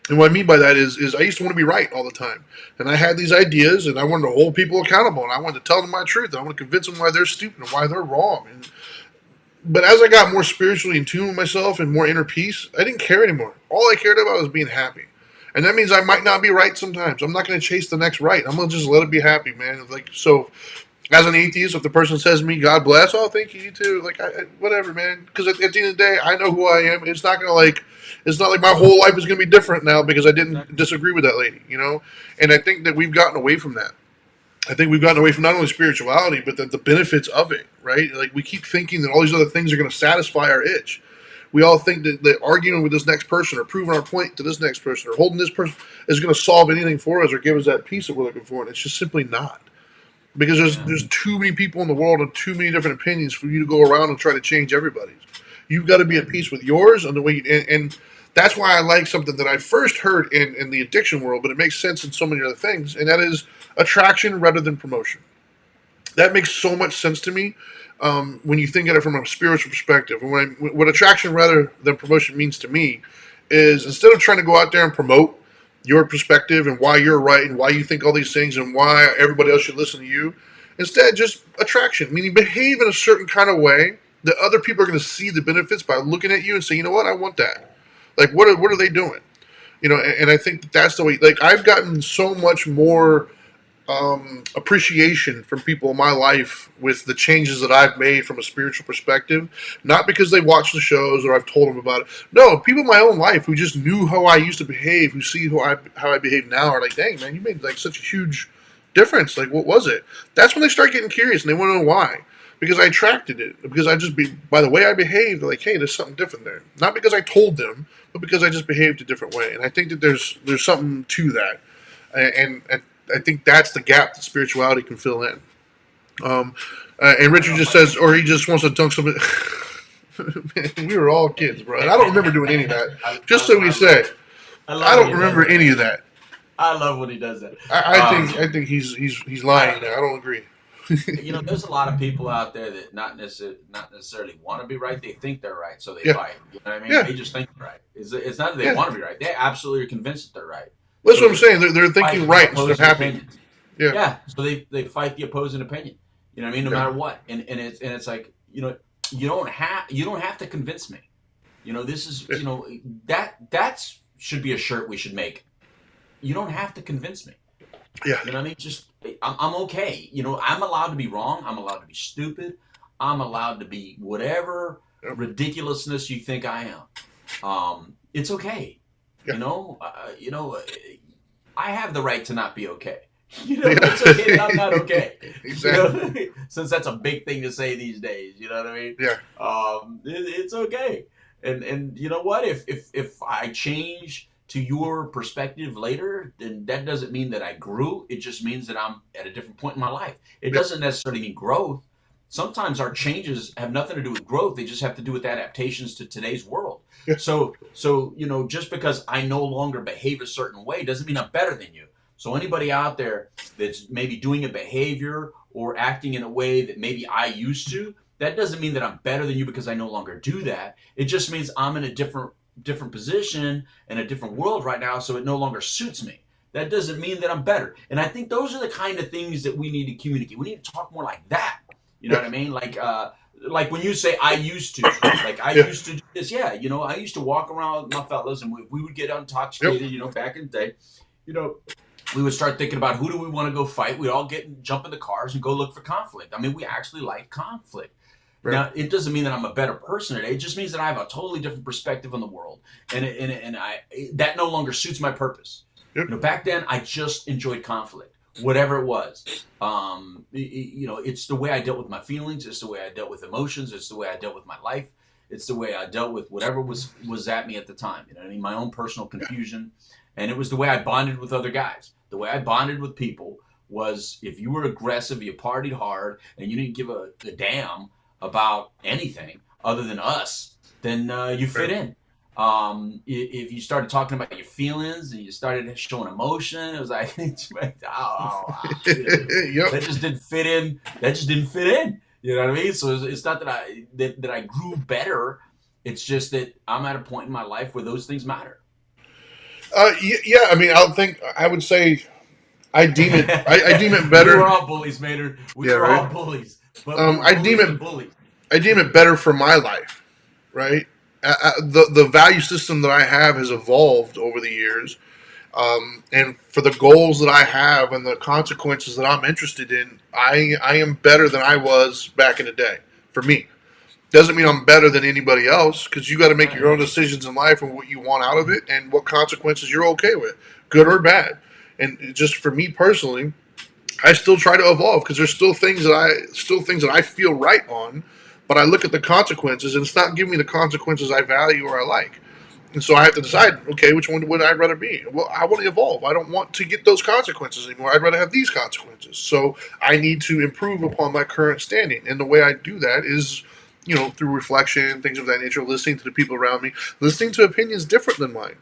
And what I mean by that is I used to want to be right all the time. And I had these ideas, and I wanted to hold people accountable, and I wanted to tell them my truth, and I want to convince them why they're stupid and why they're wrong. But as I got more spiritually in tune with myself and more inner peace, I didn't care anymore. All I cared about was being happy. And that means I might not be right sometimes. I'm not going to chase the next right. I'm going to just let it be happy, man. Like, so, as an atheist, if the person says to me, "God bless," oh, thank you too. Like, whatever, man. Because at the end of the day, I know who I am. It's not like my whole life is going to be different now because I didn't disagree with that lady, you know? And I think that we've gotten away from that. I think we've gotten away from not only spirituality, but the benefits of it, right? Like, we keep thinking that all these other things are going to satisfy our itch. We all think that arguing with this next person or proving our point to this next person or holding this person is going to solve anything for us or give us that peace that we're looking for. And it's just simply not. Because there's too many people in the world and too many different opinions for you to go around and try to change everybody's. You've got to be at peace with yours and the way and that's why I like something that I first heard in the addiction world, but it makes sense in so many other things, and that is attraction rather than promotion. That makes so much sense to me when you think of it from a spiritual perspective. And what attraction rather than promotion means to me is, instead of trying to go out there and promote your perspective and why you're right and why you think all these things and why everybody else should listen to you, instead just attraction, meaning behave in a certain kind of way that other people are going to see the benefits by looking at you and say, you know what, I want that. Like, what are they doing? And I think that's the way. Like, I've gotten so much more appreciation from people in my life with the changes that I've made from a spiritual perspective, not because they watch the shows or I've told them about it. No, people in my own life who just knew how I used to behave, who see how I behave now, are like, "Dang, man, you made like such a huge difference. Like, what was it?" That's when they start getting curious and they want to know why. Because I attracted it. Because I just by the way I behaved, they're like, "Hey, there's something different there." Not because I told them, but because I just behaved a different way. And I think that there's something to that. And I think that's the gap that spirituality can fill in. And Richard just says, or he just wants to dunk something. Man, we were all kids, bro. And I don't remember doing any of that. Just so we say, I don't remember any of that. I love when he does that. I think he's lying there. I don't agree. There's a lot of people out there that not necessarily want to be right. They think they're right, so they fight. You know what I mean? Yeah. They just think they're right. It's not that they want to be right. They absolutely are convinced that they're right. That's what I'm saying. They're thinking right instead of happy. Yeah. So they fight the opposing opinion. You know what I mean? No matter what. And it's like, you don't have to convince me. This is that should be a shirt we should make. You don't have to convince me. Yeah. You know what I mean? Just I'm okay. I'm allowed to be wrong. I'm allowed to be stupid. I'm allowed to be whatever ridiculousness you think I am. It's okay. Yeah. I have the right to not be okay. It's okay that I'm not okay. Exactly. Since that's a big thing to say these days. You know what I mean? Yeah. It's okay. And you know what? If I change to your perspective later, then that doesn't mean that I grew. It just means that I'm at a different point in my life. It doesn't necessarily mean growth. Sometimes our changes have nothing to do with growth. They just have to do with adaptations to today's world. Yeah. So just because I no longer behave a certain way doesn't mean I'm better than you. So anybody out there that's maybe doing a behavior or acting in a way that maybe I used to, that doesn't mean that I'm better than you because I no longer do that. It just means I'm in a different position in a different world right now, so it no longer suits me. That doesn't mean that I'm better. And I think those are the kind of things that we need to communicate. We need to talk more like that. You know what I mean? Like when you say I used to, like I used to do this. Yeah, I used to walk around with my fellas and we would get intoxicated, back in the day. We would start thinking about who do we want to go fight. We'd all jump in the cars and go look for conflict. I mean, we actually like conflict. Right. Now, it doesn't mean that I'm a better person today. It just means that I have a totally different perspective on the world, and that no longer suits my purpose. Yep. Back then, I just enjoyed conflict, whatever it was. It's the way I dealt with my feelings. It's the way I dealt with emotions. It's the way I dealt with my life. It's the way I dealt with whatever was at me at the time. You know what I mean? My own personal confusion, and it was the way I bonded with other guys. The way I bonded with people was if you were aggressive, you partied hard, and you didn't give a damn about anything other than us, then you fit in. If you started talking about your feelings and you started showing emotion, it was like, that just didn't fit in. That just didn't fit in. You know what I mean? So it's not that I grew better. It's just that I'm at a point in my life where those things matter. Yeah. I mean, I would say I deem it better. We're all bullies, Maynard. We're all bullies. But I deem it better for my life, right? The value system that I have has evolved over the years, and for the goals that I have and the consequences that I'm interested in, I am better than I was back in the day. For me, doesn't mean I'm better than anybody else because you got to make your own decisions in life and what you want out of it and what consequences you're okay with, good or bad. And just for me personally, I still try to evolve because there's still things that I feel right on, but I look at the consequences and it's not giving me the consequences I value or I like. And so I have to decide, okay, which one would I rather be? Well, I want to evolve. I don't want to get those consequences anymore. I'd rather have these consequences. So I need to improve upon my current standing. And the way I do that is, through reflection, things of that nature, listening to the people around me, listening to opinions different than mine.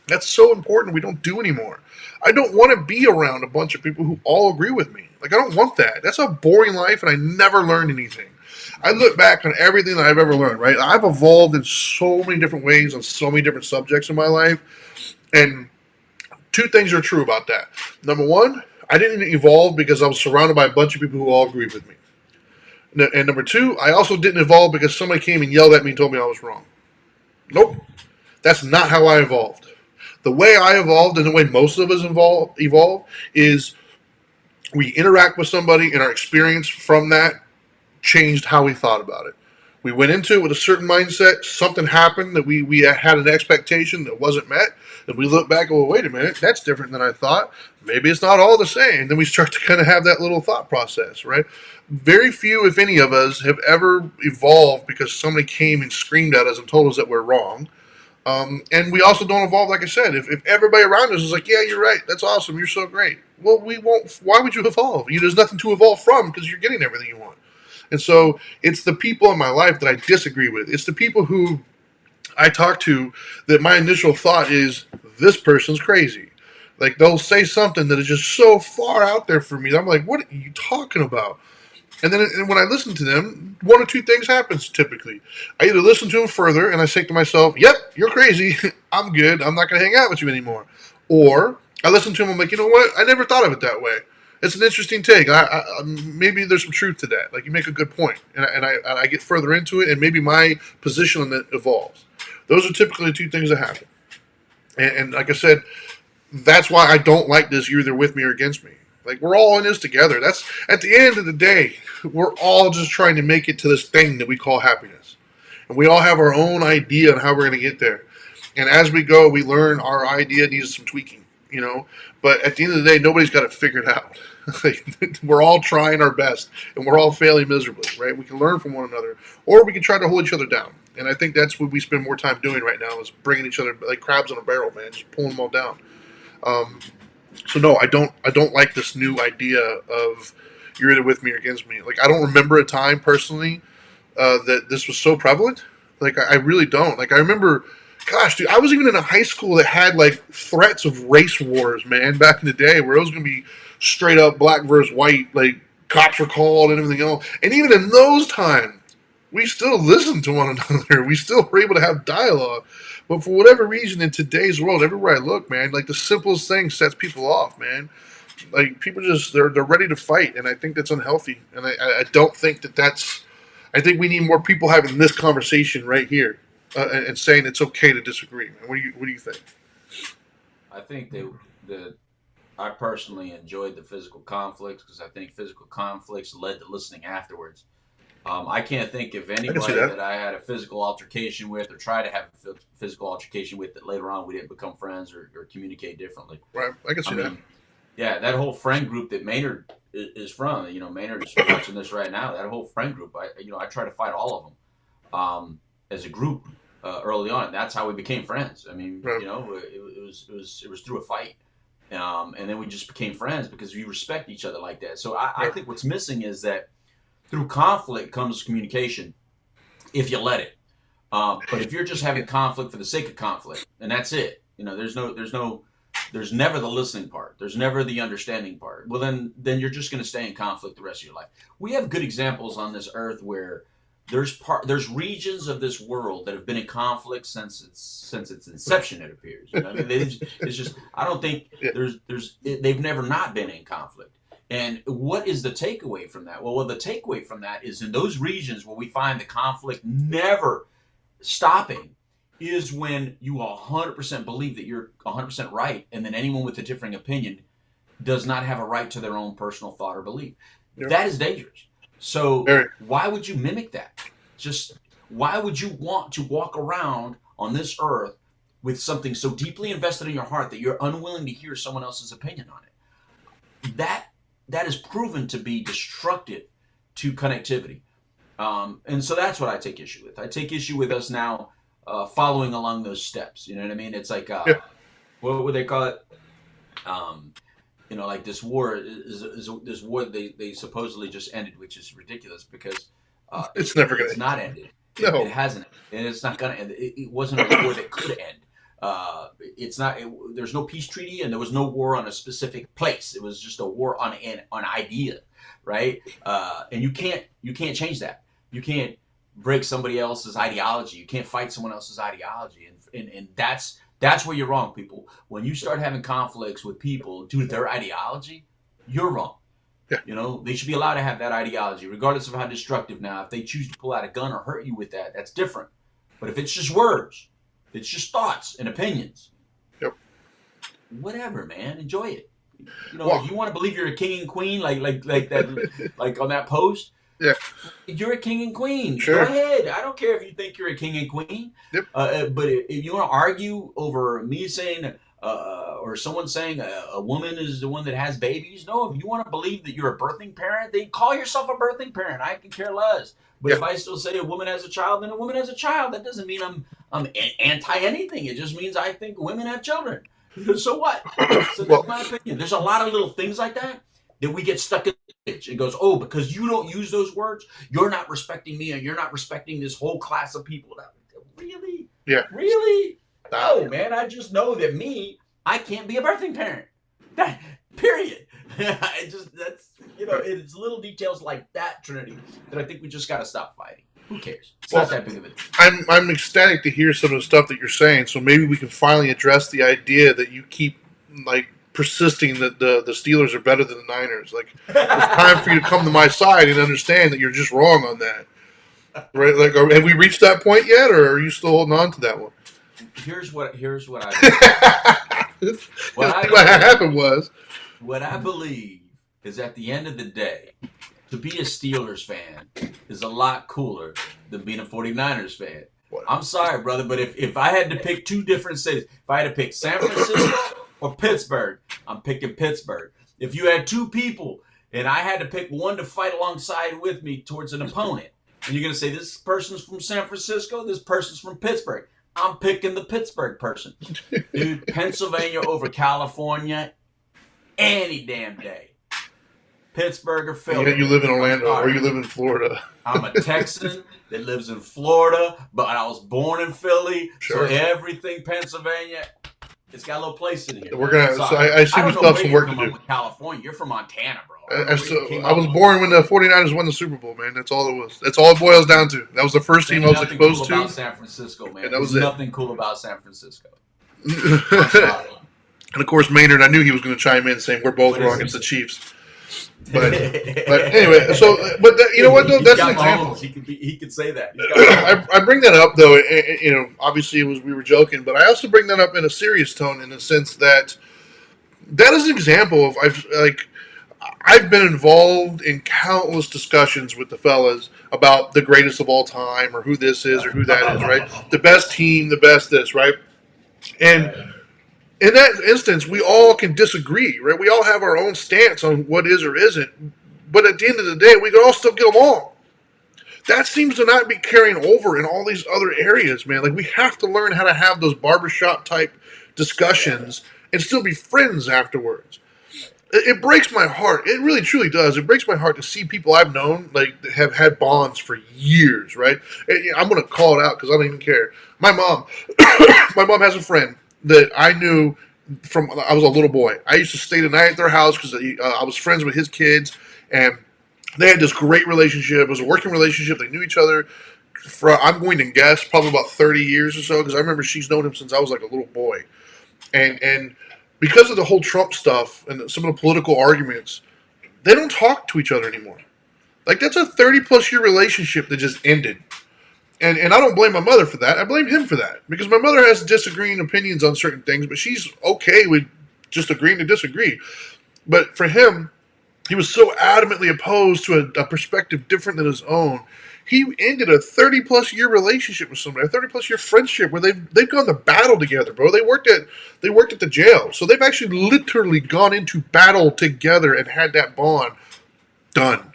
That's so important we don't do anymore. I don't want to be around a bunch of people who all agree with me. Like, I don't want that. That's a boring life, and I never learned anything. I look back on everything that I've ever learned, right? I've evolved in so many different ways on so many different subjects in my life, and two things are true about that. Number one, I didn't evolve because I was surrounded by a bunch of people who all agreed with me. And number two, I also didn't evolve because somebody came and yelled at me and told me I was wrong. Nope. That's not how I evolved. The way I evolved and the way most of us evolve is we interact with somebody and our experience from that changed how we thought about it. We went into it with a certain mindset. Something happened that we had an expectation that wasn't met. And we look back and go, wait a minute, that's different than I thought. Maybe it's not all the same. And then we start to kind of have that little thought process, right? Very few, if any of us, have ever evolved because somebody came and screamed at us and told us that we're wrong. And we also don't evolve, like I said. If everybody around us is like, yeah, you're right, that's awesome, you're so great. Well, we won't. Why would you evolve? There's nothing to evolve from because you're getting everything you want. And so it's the people in my life that I disagree with. It's the people who I talk to that my initial thought is, this person's crazy. Like they'll say something that is just so far out there for me. I'm like, what are you talking about? And when I listen to them, one or two things happens typically. I either listen to them further and I say to myself, yep, you're crazy. I'm good. I'm not going to hang out with you anymore. Or I listen to them, I'm like, you know what? I never thought of it that way. It's an interesting take. Maybe there's some truth to that. Like you make a good point, and I get further into it, and maybe my position on it evolves. Those are typically the two things that happen. And like I said, that's why I don't like this. You're either with me or against me. Like we're all in this together. That's at the end of the day, we're all just trying to make it to this thing that we call happiness, and we all have our own idea on how we're going to get there. And as we go, we learn our idea needs some tweaking, you know. But at the end of the day, nobody's got it figured out. Like, we're all trying our best, and we're all failing miserably, right? We can learn from one another, or we can try to hold each other down. And I think that's what we spend more time doing right now is bringing each other like crabs on a barrel, man, just pulling them all down. Um, so no, I don't like this new idea of you're either with me or against me. Like I don't remember a time personally that this was so prevalent. Like I really don't. Like I remember, gosh, dude, I was even in a high school that had like threats of race wars, man, back in the day, where it was gonna be straight up black versus white, like cops were called and everything else. And even in those times, we still listened to one another. We still were able to have dialogue. But for whatever reason, in today's world, everywhere I look, man, like the simplest thing sets people off, man. Like people just they're ready to fight, and I think that's unhealthy. And I don't think that's. I think we need more people having this conversation right here and saying it's okay to disagree. What do you think? I think that I personally enjoyed the physical conflicts because I think physical conflicts led to listening afterwards. I can't think of I can see anybody that. that I had a physical altercation with or try to have a physical altercation with that later on we didn't become friends or communicate differently. Right, I can I see that. mean, yeah, that whole friend group that Maynard is from, Maynard is watching this right now. That whole friend group, I try to fight all of them as a group early on. That's how we became friends. I mean, Right, it was through a fight, and then we just became friends because we respect each other like that. So I right, think what's missing is that through conflict comes communication if you let it. But if you're just having conflict for the sake of conflict, and that's it, there's never the listening part. There's never the understanding part. Well, then you're just going to stay in conflict the rest of your life. We have good examples on this earth where there's regions of this world that have been in conflict since its inception. It appears. I mean, it's just I don't think yeah, they've never not been in conflict. And what is the takeaway from that? Well, the takeaway from that is in those regions where we find the conflict never stopping is when you 100% believe that you're 100% right, and then anyone with a differing opinion does not have a right to their own personal thought or belief. yeah. That is dangerous. So Very. why would you mimic that? Just why would you want to walk around on this earth with something so deeply invested in your heart that you're unwilling to hear someone else's opinion on it? That is proven to be destructive to connectivity. And so that's what I take issue with. I take issue with us now following along those steps. You know what I mean? It's like, Yeah, what would they call it? Like this war is this war they supposedly just ended, which is ridiculous because it's never gonna. it's not ended. It No, hasn't, and it's not going to end. It wasn't a war that could end. It's not. There's no peace treaty, and there was no war on a specific place. It was just a war on an idea, right? And you can't change that. You can't break somebody else's ideology. You can't fight someone else's ideology, and that's where you're wrong, people. When you start having conflicts with people due to their ideology, you're wrong. Yeah. You know, they should be allowed to have that ideology, regardless of how destructive. Now, if they choose to pull out a gun or hurt you with that, that's different. But if it's just words, if it's just thoughts and opinions, Yep. whatever, man, enjoy it. You know, Well, if you want to believe you're a king and queen, like that, like on that post, yeah, you're a king and queen. sure. Go ahead. I don't care if you think you're a king and queen. Yep. But if you want to argue over me saying, or someone saying a woman is the one that has babies, no. If you want to believe that you're a birthing parent, then call yourself a birthing parent. I can care less. But Yeah. if I still say a woman has a child, then a woman has a child. That doesn't mean I'm anti anything. It just means I think women have children. So what? So Well, that's my opinion. There's a lot of little things like that we get stuck in. It goes, oh, because you don't use those words, you're not respecting me, and you're not respecting this whole class of people. Really? Yeah. Really? No, man. I just know that I can't be a birthing parent. Period. That's it's little details like that, Trinity, that I think we just got to stop fighting. Who cares? It's not that big of a deal. I'm ecstatic to hear some of the stuff that you're saying. So maybe we can finally address the idea that you keep like persisting that the Steelers are better than the Niners. Like, it's time for you to come to my side and understand that you're just wrong on that. Right? Like, have we reached that point yet, or are you still holding on to that one? Here's what What happened was, what I believe is at the end of the day, to be a Steelers fan is a lot cooler than being a 49ers fan. I'm sorry, brother, but if I had to pick two different cities, if I had to pick San Francisco or Pittsburgh, I'm picking Pittsburgh. If you had two people and I had to pick one to fight alongside with me towards an opponent, and you're going to say this person's from San Francisco, this person's from Pittsburgh, I'm picking the Pittsburgh person. Dude, Pennsylvania over California any damn day. Pittsburgh or Philly. You live in Orlando or you live in Florida. I'm a Texan that lives in Florida, but I was born in Philly. Sure. So everything Pennsylvania, it's got a little place in here. We're gonna. So I see we still have some work to do. California, you're from Montana, bro. I was born when the 49ers won the Super Bowl, man. That's all it was. That's all it boils down to. That was the first team I was exposed to. About San Francisco, man. And that was There's nothing cool about San Francisco. And of course, Maynard, I knew he was going to chime in saying we're both wrong. It's the Chiefs. But anyway, you know what though? That's an example. He could say that. I bring that up though. Obviously we were joking, but I also bring that up in a serious tone, in the sense that is an example of I've been involved in countless discussions with the fellas about the greatest of all time, or who this is or who that is, right? The best team, the best this, right? And in that instance, we all can disagree, right? We all have our own stance on what is or isn't. But at the end of the day, we can all still get along. That seems to not be carrying over in all these other areas, man. Like, we have to learn how to have those barbershop type discussions and still be friends afterwards. It breaks my heart. It really, truly does. It breaks my heart to see people I've known, like, that have had bonds for years, right? And I'm going to call it out because I don't even care. My mom has a friend that I knew from I was a little boy. I used to stay the night at their house because I was friends with his kids, and they had this great relationship. It was a working relationship. They knew each other for, I'm going to guess, probably about 30 years or so, because I remember she's known him since I was like a little boy. And because of the whole Trump stuff and some of the political arguments, they don't talk to each other anymore. Like, that's a 30-plus year relationship that just ended. And I don't blame my mother for that. I blame him for that. Because my mother has disagreeing opinions on certain things, but she's okay with just agreeing to disagree. But for him, he was so adamantly opposed to a perspective different than his own. He ended a 30-plus year relationship with somebody, a 30-plus year friendship where they've gone to battle together, bro. They worked at the jail. So they've actually literally gone into battle together and had that bond done.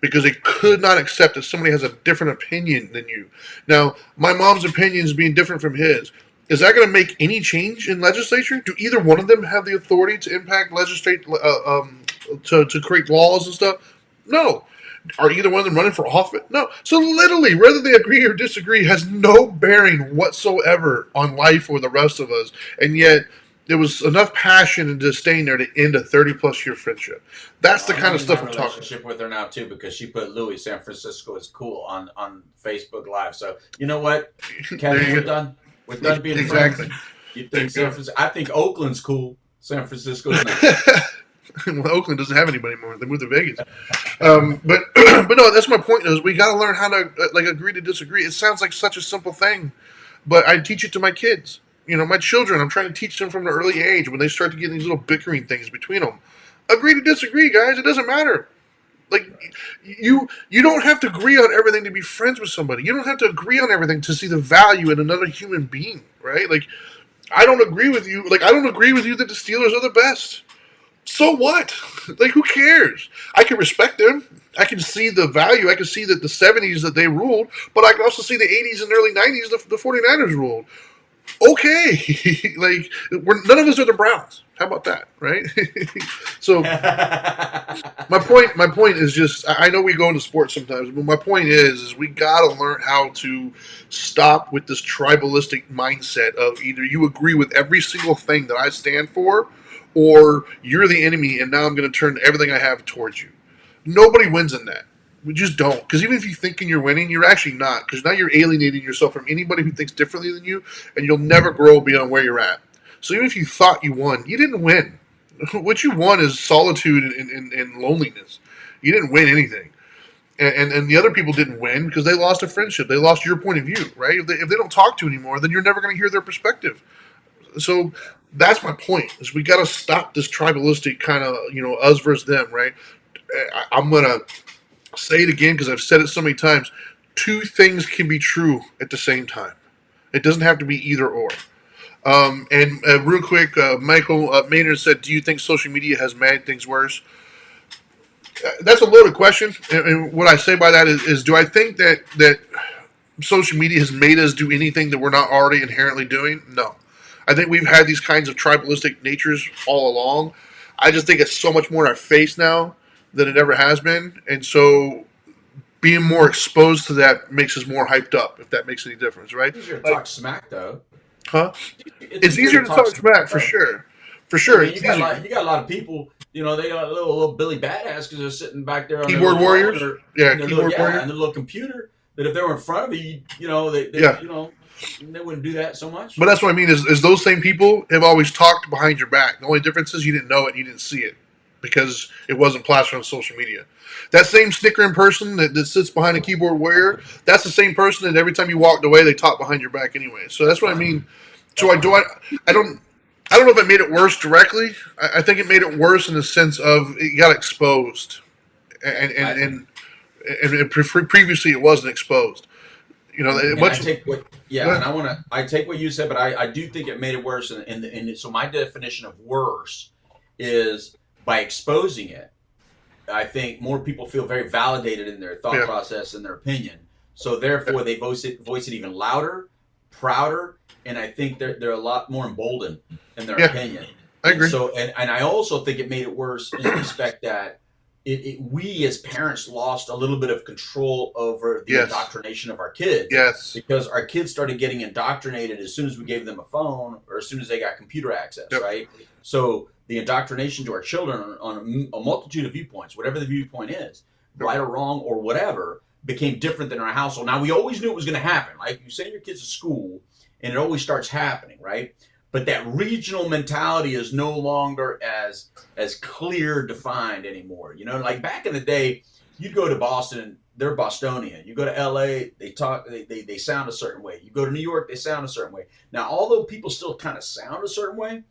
Because they could not accept that somebody has a different opinion than you. Now, my mom's opinion is being different from his. Is that going to make any change in legislature? Do either one of them have the authority to impact legislate to create laws and stuff? No. Are either one of them running for office? No. So literally, whether they agree or disagree has no bearing whatsoever on life or the rest of us. And yet, there was enough passion and disdain there to end a 30-plus year friendship. That's the kind of stuff I'm talking about. Relationship with her now too, because she put Louis San Francisco is cool on Facebook Live. So you know what, Kevin, we're done. We're done being exactly. friends. You think I think Oakland's cool. San Francisco's not. Well, Oakland doesn't have anybody anymore. They moved to Vegas. But but no, that's my point. Is we got to learn how to like agree to disagree. It sounds like such a simple thing, but I teach it to my kids. My children. I'm trying to teach them from an early age when they start to get these little bickering things between them. Agree to disagree, guys. It doesn't matter. Like you don't have to agree on everything to be friends with somebody. You don't have to agree on everything to see the value in another human being, right? Like I don't agree with you. Like I don't agree with you that the Steelers are the best. So what? Like who cares? I can respect them. I can see the value. I can see that the 70s that they ruled, but I can also see the 80s and early 90s the 49ers ruled. Okay. Like none of us are the Browns. How about that, right? So my point is just I know we go into sports sometimes, but my point is we gotta learn how to stop with this tribalistic mindset of either you agree with every single thing that I stand for, or you're the enemy and now I'm gonna turn everything I have towards you. Nobody wins in that. We just don't. Because even if you're thinking you're winning, you're actually not. Because now you're alienating yourself from anybody who thinks differently than you, and you'll never grow beyond where you're at. So even if you thought you won, you didn't win. What you won is solitude and loneliness. You didn't win anything. And the other people didn't win because they lost a friendship. They lost your point of view, right? If they don't talk to you anymore, then you're never going to hear their perspective. So that's my point. Is we got to stop this tribalistic kind of us versus them, right? I'm gonna say it again because I've said it so many times. Two things can be true at the same time. It doesn't have to be either or. And real quick, Michael Maynard said, "Do you think social media has made things worse?" That's a loaded question. And what I say by that is do I think that social media has made us do anything that we're not already inherently doing? No. I think we've had these kinds of tribalistic natures all along. I just think it's so much more in our face now than it ever has been. And so being more exposed to that makes us more hyped up, if that makes any difference, right? It's easier to talk smack, though. Huh? It's Easier to talk smack, for though. sure. For I sure. mean, It's you got a lot of people. They got a little Billy Badass because they're sitting back there on keyboard their warriors. phone Yeah, and their keyboard warriors. and their little computer. That if they were in front of you, Yeah. they wouldn't do that so much. But that's what I mean is those same people have always talked behind your back. The only difference is you didn't know it and you didn't see it because it wasn't plastered on social media. That same snickering person that sits behind a keyboard warrior, that's the same person that every time you walked away, they talked behind your back anyway. So that's what I mean. So I don't know if it made it worse directly. I think it made it worse in the sense of it got exposed, and previously it wasn't exposed. And Much. I take what, and I take what you said, but I do think it made it worse. So my definition of worse is by exposing it. I think more people feel very validated in their thought process and their opinion. So therefore, they voice it even louder, prouder, and I think they're a lot more emboldened in their opinion. I agree. And I also think it made it worse in the respect that we as parents lost a little bit of control over the indoctrination of our kids. Yes. Because our kids started getting indoctrinated as soon as we gave them a phone or as soon as they got computer access, right? So the indoctrination to our children on a multitude of viewpoints, whatever the viewpoint is, right or wrong or whatever, became different than our household. Now, we always knew it was going to happen. Like you send your kids to school and it always starts happening, right? But that regional mentality is no longer as clear defined anymore. Like back in the day, you'd go to Boston, they're Bostonian. You go to LA, they sound a certain way. You go to New York, they sound a certain way. Now, although people still kind of sound a certain way,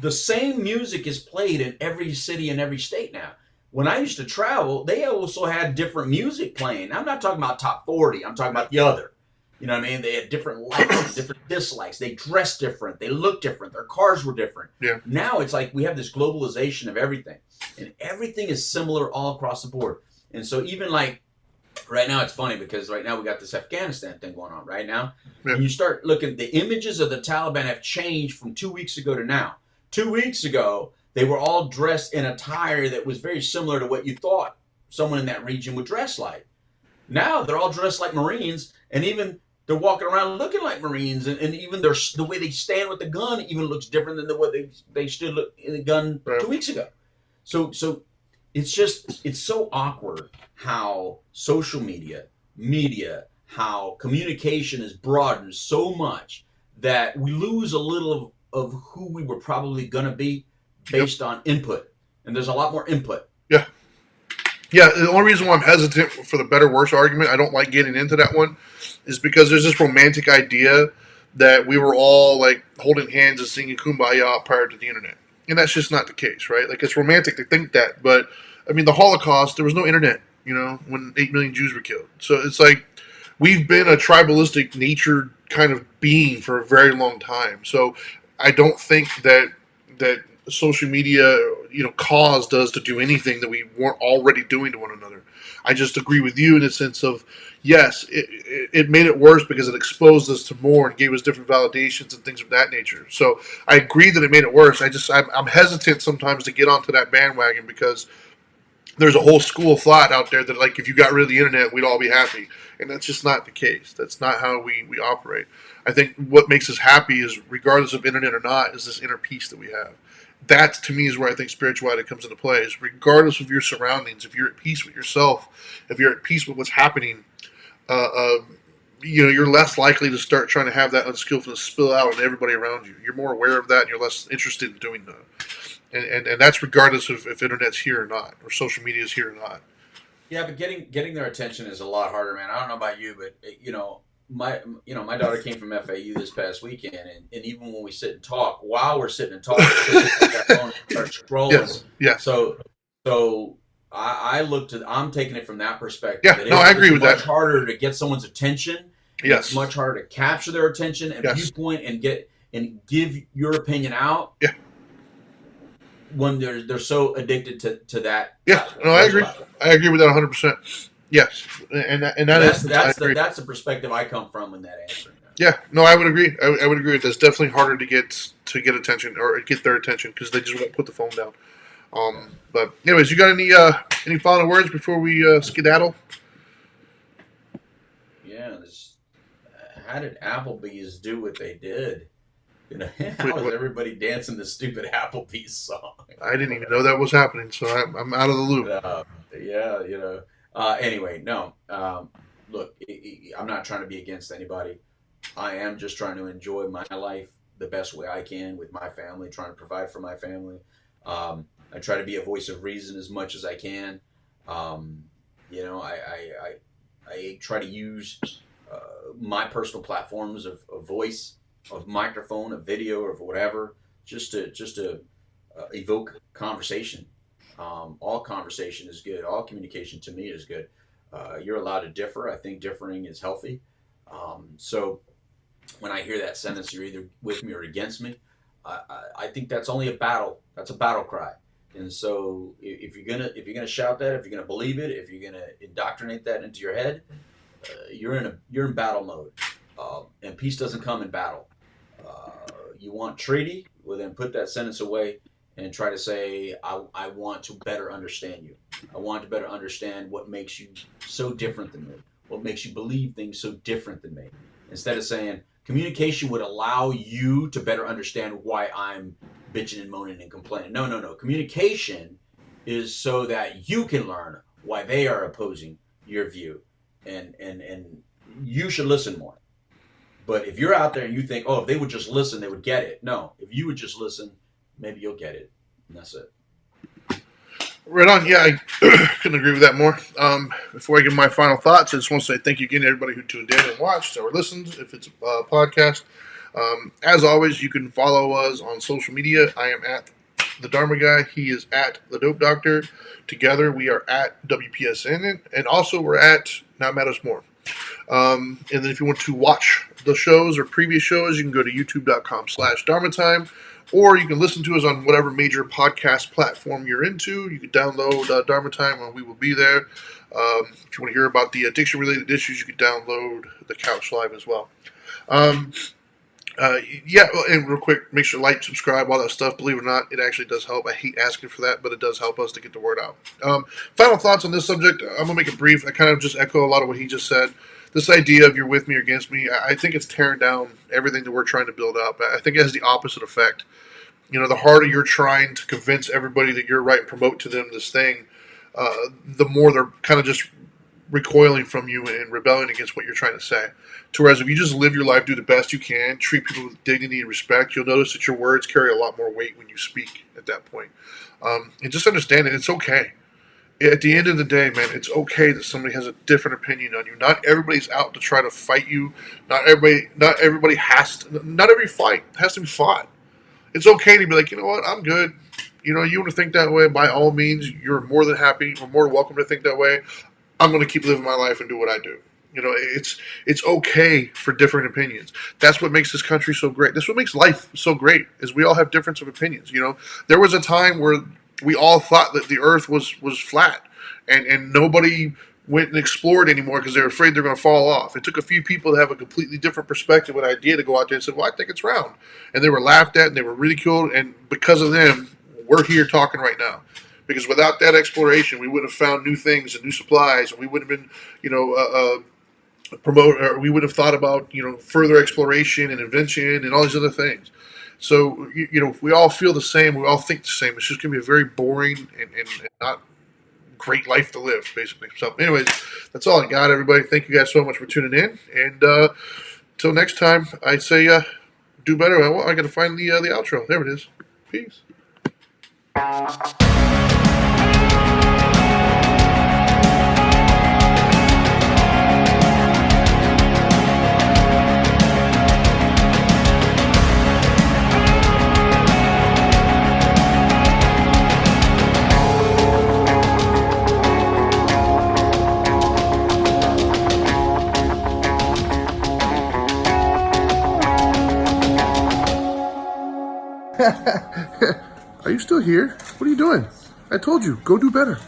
the same music is played in every city and every state now. When I used to travel, they also had different music playing. I'm not talking about top 40. I'm talking about the other. You know what I mean? They had different likes and different dislikes. They dressed different. They looked different. Their cars were different. Yeah. Now it's like we have this globalization of everything. And everything is similar all across the board. And so even like right now, it's funny because right now we got this Afghanistan thing going on right now. Yeah. And you start looking, the images of the Taliban have changed from 2 weeks ago to now. 2 weeks ago, they were all dressed in attire that was very similar to what you thought someone in that region would dress like. Now they're all dressed like Marines, and even they're walking around looking like Marines, and even the way they stand with the gun even looks different than the way they stood in the gun 2 weeks ago. So it's so awkward how social media, how communication is broadened so much that we lose a little of who we were probably going to be based on input and there's a lot more input. Yeah. Yeah, the only reason why I'm hesitant for the better worse argument, I don't like getting into that one, is because there's this romantic idea that we were all like holding hands and singing Kumbaya prior to the internet. And that's just not the case, right? Like it's romantic to think that, but I mean the Holocaust, there was no internet, when 8 million Jews were killed. So it's like we've been a tribalistic nature kind of being for a very long time. So I don't think that social media, caused us to do anything that we weren't already doing to one another. I just agree with you in the sense of, yes, it made it worse because it exposed us to more and gave us different validations and things of that nature. So I agree that it made it worse. I'm hesitant sometimes to get onto that bandwagon because there's a whole school of thought out there that like if you got rid of the internet, we'd all be happy, and that's just not the case. That's not how we operate. I think what makes us happy is, regardless of internet or not, is this inner peace that we have. That to me is where I think spirituality comes into play. Is regardless of your surroundings, if you're at peace with yourself, if you're at peace with what's happening, uh, uh, you're less likely to start trying to have that unskillfulness spill out on everybody around you. You're more aware of that, and you're less interested in doing that. And that's regardless of if internet's here or not, or social media is here or not. Yeah, but getting their attention is a lot harder, man. I don't know about you, but my daughter came from FAU this past weekend, and even when we sit and talk, while we're sitting and talking, she'll pick up that phone and start scrolling. Yes, yes. So I'm taking it from that perspective. Yeah, that no, I agree with that. It's much harder to get someone's attention. Yes. It's much harder to capture their attention and viewpoint and give your opinion out. Yeah. When they're so addicted to that. Yeah, no, I agree. I agree with that 100%. Yes, that's the perspective I come from in that answer. Yeah, no, I would agree. I would agree with this. Definitely harder to get attention or get their attention because they just won't put the phone down. But anyways, you got any final words before we skedaddle? Yeah, how did Applebees do what they did? How is everybody dancing the stupid Applebees song? I didn't even know that was happening, so I'm out of the loop. Anyway, no. Look, I'm not trying to be against anybody. I am just trying to enjoy my life the best way I can with my family, trying to provide for my family. I try to be a voice of reason as much as I can. I try to use my personal platforms of voice, of microphone, of video, or of whatever, just to evoke conversation. All conversation is good. All communication to me is good. You're allowed to differ. I think differing is healthy. So when I hear that sentence, you're either with me or against me. I think that's only a battle. That's a battle cry. And so if you're gonna shout that, if you're gonna believe it, if you're gonna indoctrinate that into your head, you're in battle mode. And peace doesn't come in battle. You want treaty? Well, then put that sentence away and try to say, I want to better understand you. I want to better understand what makes you so different than me. What makes you believe things so different than me. Instead of saying, communication would allow you to better understand why I'm bitching and moaning and complaining. No. Communication is so that you can learn why they are opposing your view. And you should listen more. But if you're out there and you think, if they would just listen, they would get it. No, if you would just listen, maybe you'll get it. And that's it. Right on. Yeah, I couldn't agree with that more. Before I give my final thoughts, I just want to say thank you again to everybody who tuned in and watched or listened, if it's a podcast. As always, you can follow us on social media. I am at the Dharma Guy. He is at the Dope Doctor. Together, we are at WPSN, and also we're at Now Matters More. And then if you want to watch the shows or previous shows, you can go to youtube.com/Dharma Time, or you can listen to us on whatever major podcast platform you're into. You can download Dharma Time, and we will be there. If you want to hear about the addiction-related issues, you can download the Couch Live as well. And real quick, make sure to like, subscribe, all that stuff. Believe it or not, it actually does help. I hate asking for that, but it does help us to get the word out. Final thoughts on this subject. I'm going to make it brief. I kind of just echo a lot of what he just said. This idea of you're with me or against me, I think it's tearing down everything that we're trying to build up. I think it has the opposite effect. The harder you're trying to convince everybody that you're right and promote to them this thing, the more they're kind of just recoiling from you and rebelling against what you're trying to say. To whereas if you just live your life, do the best you can, treat people with dignity and respect, you'll notice that your words carry a lot more weight when you speak at that point. And just understand it, it's okay. At the end of the day, man, it's okay that somebody has a different opinion on you. Not everybody's out to try to fight you. Not every fight has to be fought. It's okay to be like, you know what, I'm good. You want to think that way, by all means, you're more than happy, or more welcome to think that way. I'm going to keep living my life and do what I do. It's okay for different opinions. That's what makes this country so great. That's what makes life so great, is we all have difference of opinions. There was a time where we all thought that the earth was flat, and nobody went and explored anymore because they were afraid they're going to fall off. It took a few people to have a completely different perspective and idea to go out there and say, well, I think it's round. And they were laughed at and they were ridiculed, and because of them, we're here talking right now. Because without that exploration, we would have found new things and new supplies, and we would have been, we would have thought about, further exploration and invention and all these other things. So, if we all feel the same, we all think the same, it's just going to be a very boring and not great life to live, basically. So, anyways, that's all I got, everybody. Thank you guys so much for tuning in. And till next time, I say do better. I got to find the outro. There it is. Peace. Are you still here? What are you doing? I told you, go do better.